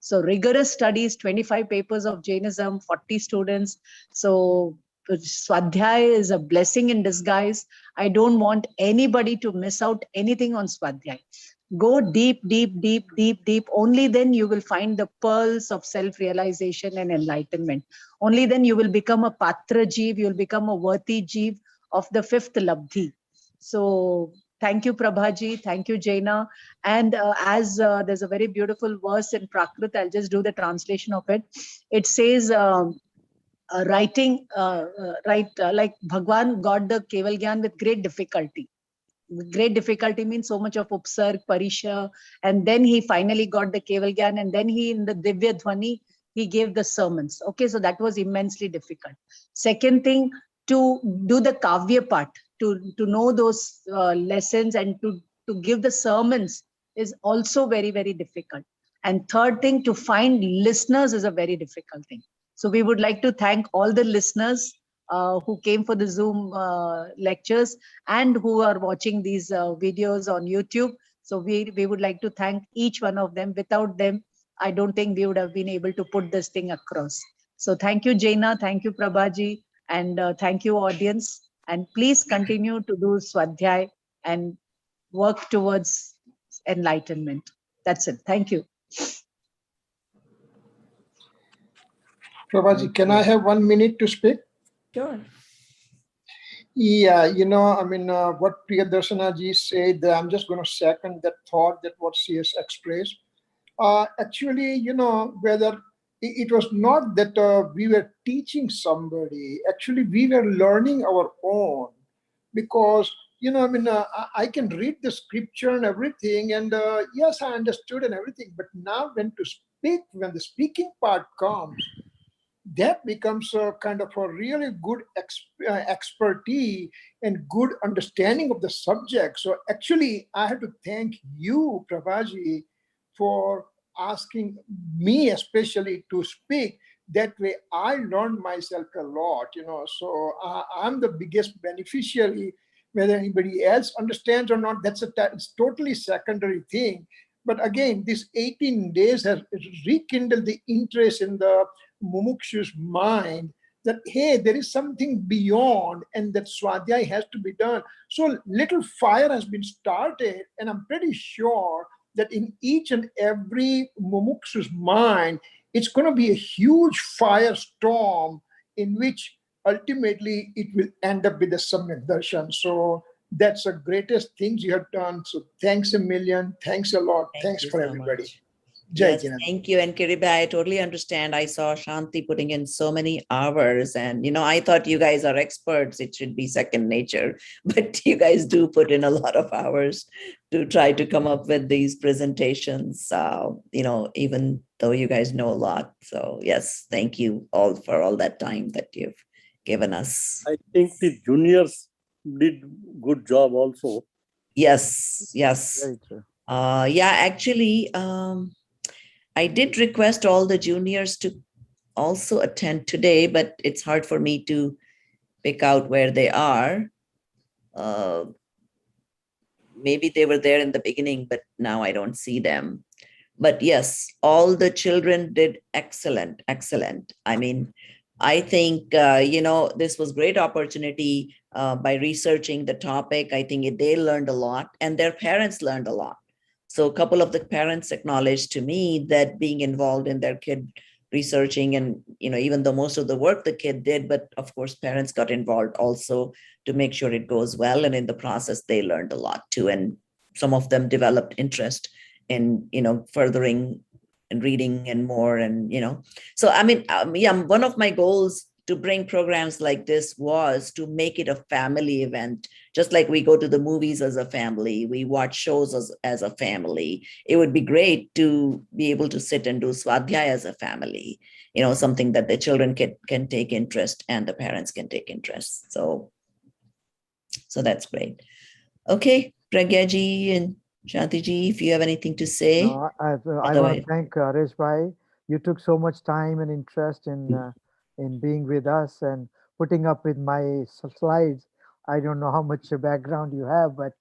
So rigorous studies, 25 papers of Jainism, 40 students. So Swadhyay is a blessing in disguise. I don't want anybody to miss out anything on Swadhyay. Go deep. Only then you will find the pearls of self-realization and enlightenment. Only then you will become a patra jeev, you will become a worthy jeev of the fifth labdhi. So thank you, Prabhaji. Thank you, Jaina. And as there's a very beautiful verse in Prakrit, I'll just do the translation of it. It says, like Bhagwan got the Keval Gyan with great difficulty. Great difficulty means so much of upsarg, parisha, and then he finally got the Keval Gyan, and then he, in the Divya Dhwani, he gave the sermons. Okay, so that was immensely difficult. Second thing, to do the Kavya part, to know those lessons and to give the sermons is also very difficult. And third thing, to find listeners is a very difficult thing. So we would like to thank all the listeners who came for the Zoom lectures and who are watching these videos on YouTube. So we would like to thank each one of them. Without them, I don't think we would have been able to put this thing across. So thank you, Jaina. Thank you, Prabhaji. And thank you, audience. And please continue to do Swadhyay and work towards enlightenment. That's it. Thank you. Prabhaji, can I have 1 minute to speak? Sure. Yeah, what Priya Darshana ji said, I'm just going to second that thought, that what she has expressed. Actually, whether it was not that we were teaching somebody, actually we were learning our own, because I can read the scripture and everything, and yes, I understood and everything, but now when the speaking part comes, that becomes a kind of a really good expertise and good understanding of the subject. So actually, I have to thank you, Prabhaji, for asking me especially to speak. That way, I learned myself a lot, So I'm the biggest beneficiary. Whether anybody else understands or not, it's totally secondary thing. But again, this 18 days has rekindled the interest in the mumukshu's mind that, hey, there is something beyond and that Swadhyay has to be done. So little fire has been started, and I'm pretty sure that in each and every mumukshu's mind, it's going to be a huge firestorm in which ultimately it will end up with the Samyak Darshan. So that's the greatest things you have done. So thanks a million. Thanks a lot. Thanks for everybody. Jai Yes, Jinan. thank you. And Kiribai, I totally understand. I saw Shanti putting in so many hours, and I thought you guys are experts. It should be second nature, but you guys do put in a lot of hours to try to come up with these presentations. Even though you guys know a lot. So yes, thank you all for all that time that you've given us. I think the juniors did good job also. Yes. Very true. Actually, I did request all the juniors to also attend today, but it's hard for me to pick out where they are. Maybe they were there in the beginning, but now I don't see them. But yes, all the children did excellent. I mean, I think, this was great opportunity by researching the topic. I think they learned a lot and their parents learned a lot. So a couple of the parents acknowledged to me that being involved in their kid researching and, even though most of the work the kid did, but of course, parents got involved also to make sure it goes well. And in the process, they learned a lot too. And some of them developed interest in, furthering and reading and more. And, so, I mean, one of my goals to bring programs like this was to make it a family event. Just like we go to the movies as a family, we watch shows as a family. It would be great to be able to sit and do Swadhyay as a family, something that the children can take interest and the parents can take interest. So that's great. Okay, Pragyaji and Shantiji, if you have anything to say. No, I want to thank Harish Bhai. You took so much time and interest in being with us and putting up with my slides. I don't know how much background you have, but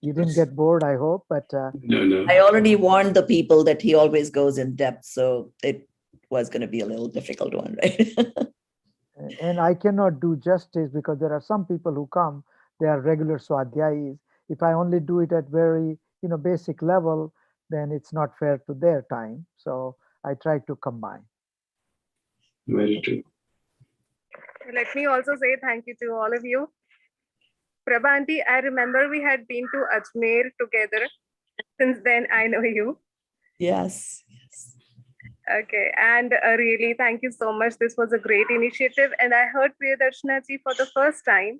you didn't get bored, I hope. But No. I already warned the people that he always goes in depth, so it was going to be a little difficult one, right? And I cannot do justice because there are some people who come, they are regular Swadhyayis. If I only do it at very basic level, then it's not fair to their time. So I try to combine. Very true. Let me also say thank you to all of you. Prabha Aunty, I remember we had been to Ajmer together. Since then, I know you. Yes. Okay, and really, thank you so much. This was a great initiative, and I heard Priyadarshana ji for the first time,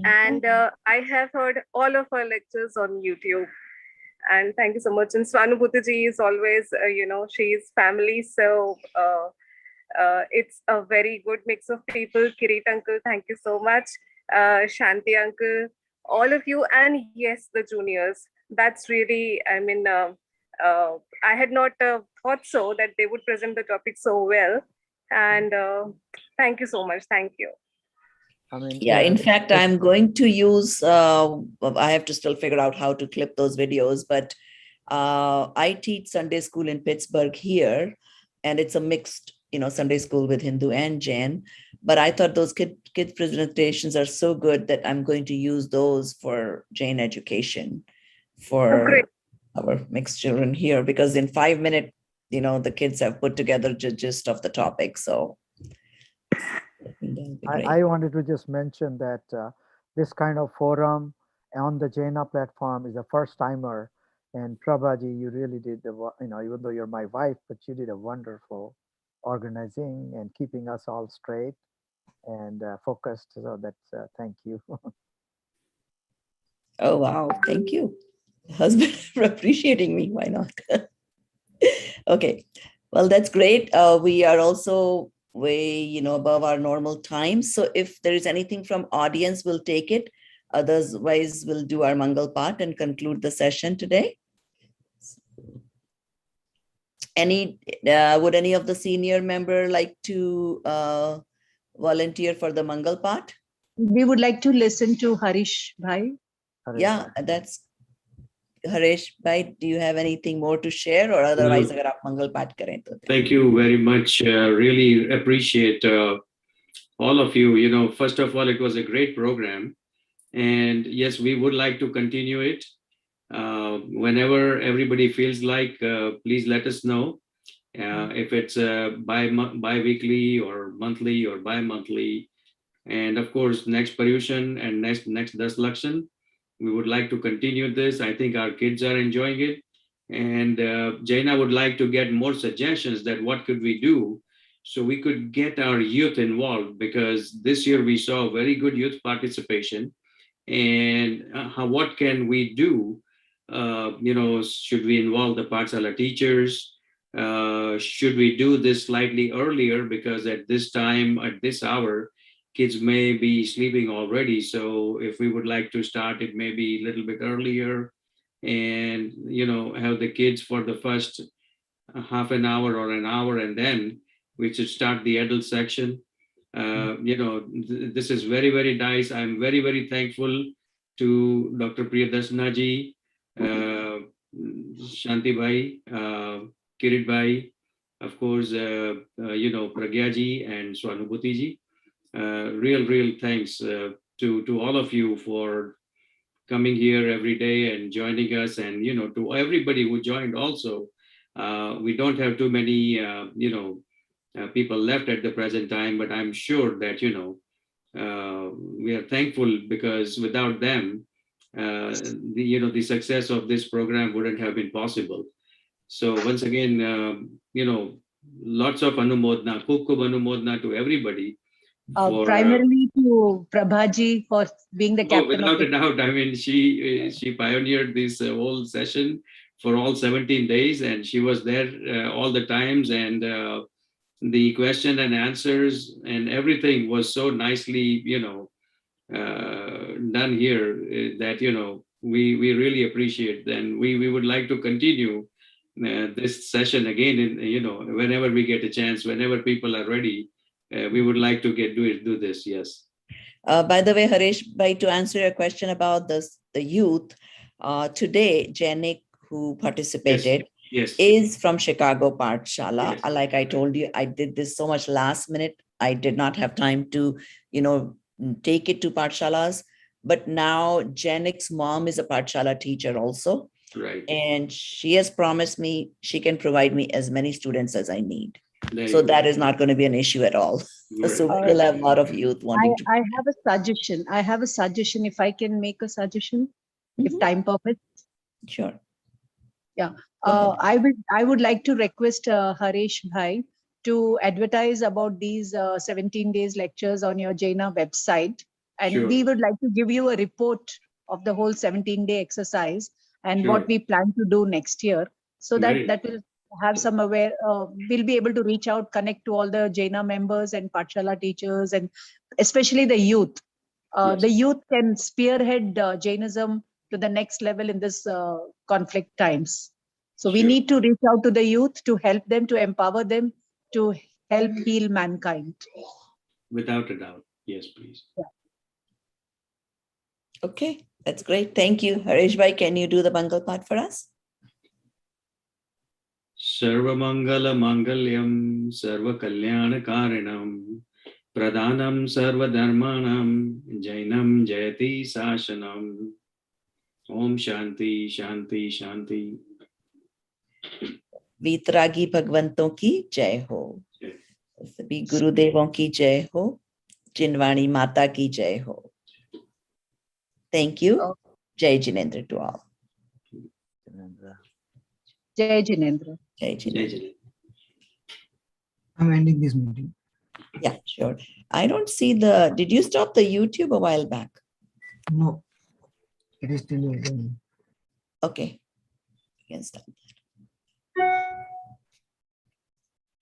and I have heard all of her lectures on YouTube. And thank you so much. And Swanubhuti ji is always, she's family, so it's a very good mix of people. Kirit uncle, thank you so much. Shanti uncle, all of you, and yes, the juniors. That's really, I had not thought so that they would present the topic so well. And thank you so much. Thank you. In fact, I'm going to use, I have to still figure out how to clip those videos, but I teach Sunday school in Pittsburgh here, and it's a mixed, Sunday school with Hindu and Jain. But I thought those kid presentations are so good that I'm going to use those for Jain education for our mixed children here, because in 5 minutes, the kids have put together the gist of the topic. So I wanted to just mention that this kind of forum on the Jaina platform is a first timer. And Prabhaji, you really did, even though you're my wife, but you did a wonderful organizing and keeping us all straight and focused. So that's thank you. Oh, wow. Thank you, husband, for appreciating me. Why not? Okay. Well, that's great. We are also way, above our normal time. So if there is anything from audience, we'll take it. Otherwise, we'll do our Mangal part and conclude the session today. Would any of the senior member like to volunteer for the Mangal part? We would like to listen to Harish Bhai. Yeah, that's Harish Bhai. Do you have anything more to share, or otherwise, agar aap Mangal part kare to? Thank you very much. Really appreciate all of you. First of all, it was a great program, and yes, we would like to continue it. Whenever everybody feels like, please let us know. if it's bi-weekly or monthly or bi-monthly. And of course, next Paryushan and next Daslakshan, we would like to continue this. I think our kids are enjoying it. And Jaina would like to get more suggestions that what could we do so we could get our youth involved, because this year we saw very good youth participation. And what can we do? Should we involve the Pathshala teachers? Should we do this slightly earlier? Because at this time, at this hour, kids may be sleeping already. So if we would like to start it maybe a little bit earlier and, have the kids for the first half an hour or an hour, and then we should start the adult section. This is very, very nice. I'm very, very thankful to Dr. Priyadarshana ji, Shanti bhai, Kirit bhai, of course, Pragya ji and Swanubhuti ji. Real thanks to all of you for coming here every day and joining us, and to everybody who joined also. We don't have too many people left at the present time, but I'm sure that we are thankful, because without them the success of this program wouldn't have been possible. So once again, lots of anumodna, khub anumodna to everybody. Primarily to Prabhaji for being the captain. Without a doubt. I mean, she pioneered this whole session for all 17 days, and she was there all the times, and the question and answers and everything was so nicely, done here that, we really appreciate. And we would like to continue this session again, whenever we get a chance, whenever people are ready. We would like to do this. Yes. By the way, Harish, to answer your question about the youth, today, Janik, who participated, yes, is from Chicago Pathshala. Yes. Like I told you, I did this so much last minute. I did not have time to, take it to Pathshalas. But now Janik's mom is a Pathshala teacher also. Right. And she has promised me she can provide me as many students as I need. There so that is not going to be an issue at all. Right. So we'll have a lot of youth wanting to. I have a suggestion. If I can make a suggestion, if time permits. Sure. Yeah. I would like to request Harish Bhai to advertise about these 17 days lectures on your Jaina website. And we would like to give you a report of the whole 17-day exercise and what we plan to do next year. So that will have some we'll be able to reach out, connect to all the Jaina members and Pathshala teachers, and especially the youth. The youth can spearhead Jainism to the next level in this conflict times. So we need to reach out to the youth to help them, to empower them, to help heal mankind. Without a doubt. Yes, please. Yeah. Okay, that's great. Thank you. Harish Bhai, can you do the Mangal part for us? Sarva Mangala Mangalyam Sarva Kalyana Karinam Pradhanam Sarva Dharmanam Jainam Jayati Sashanam. Om Shanti Shanti Shanti. वीतरागी भगवंतों की जय हो, सभी गुरुदेवों की जय हो, जिनवाणी माता की जय हो. Thank you. Jai Jinendra to all. Jai Jinendra. Jai Jinendra. I'm ending this meeting. Yeah, sure. I don't see did you stop the YouTube a while back? No, it is still open. Okay, you can stop.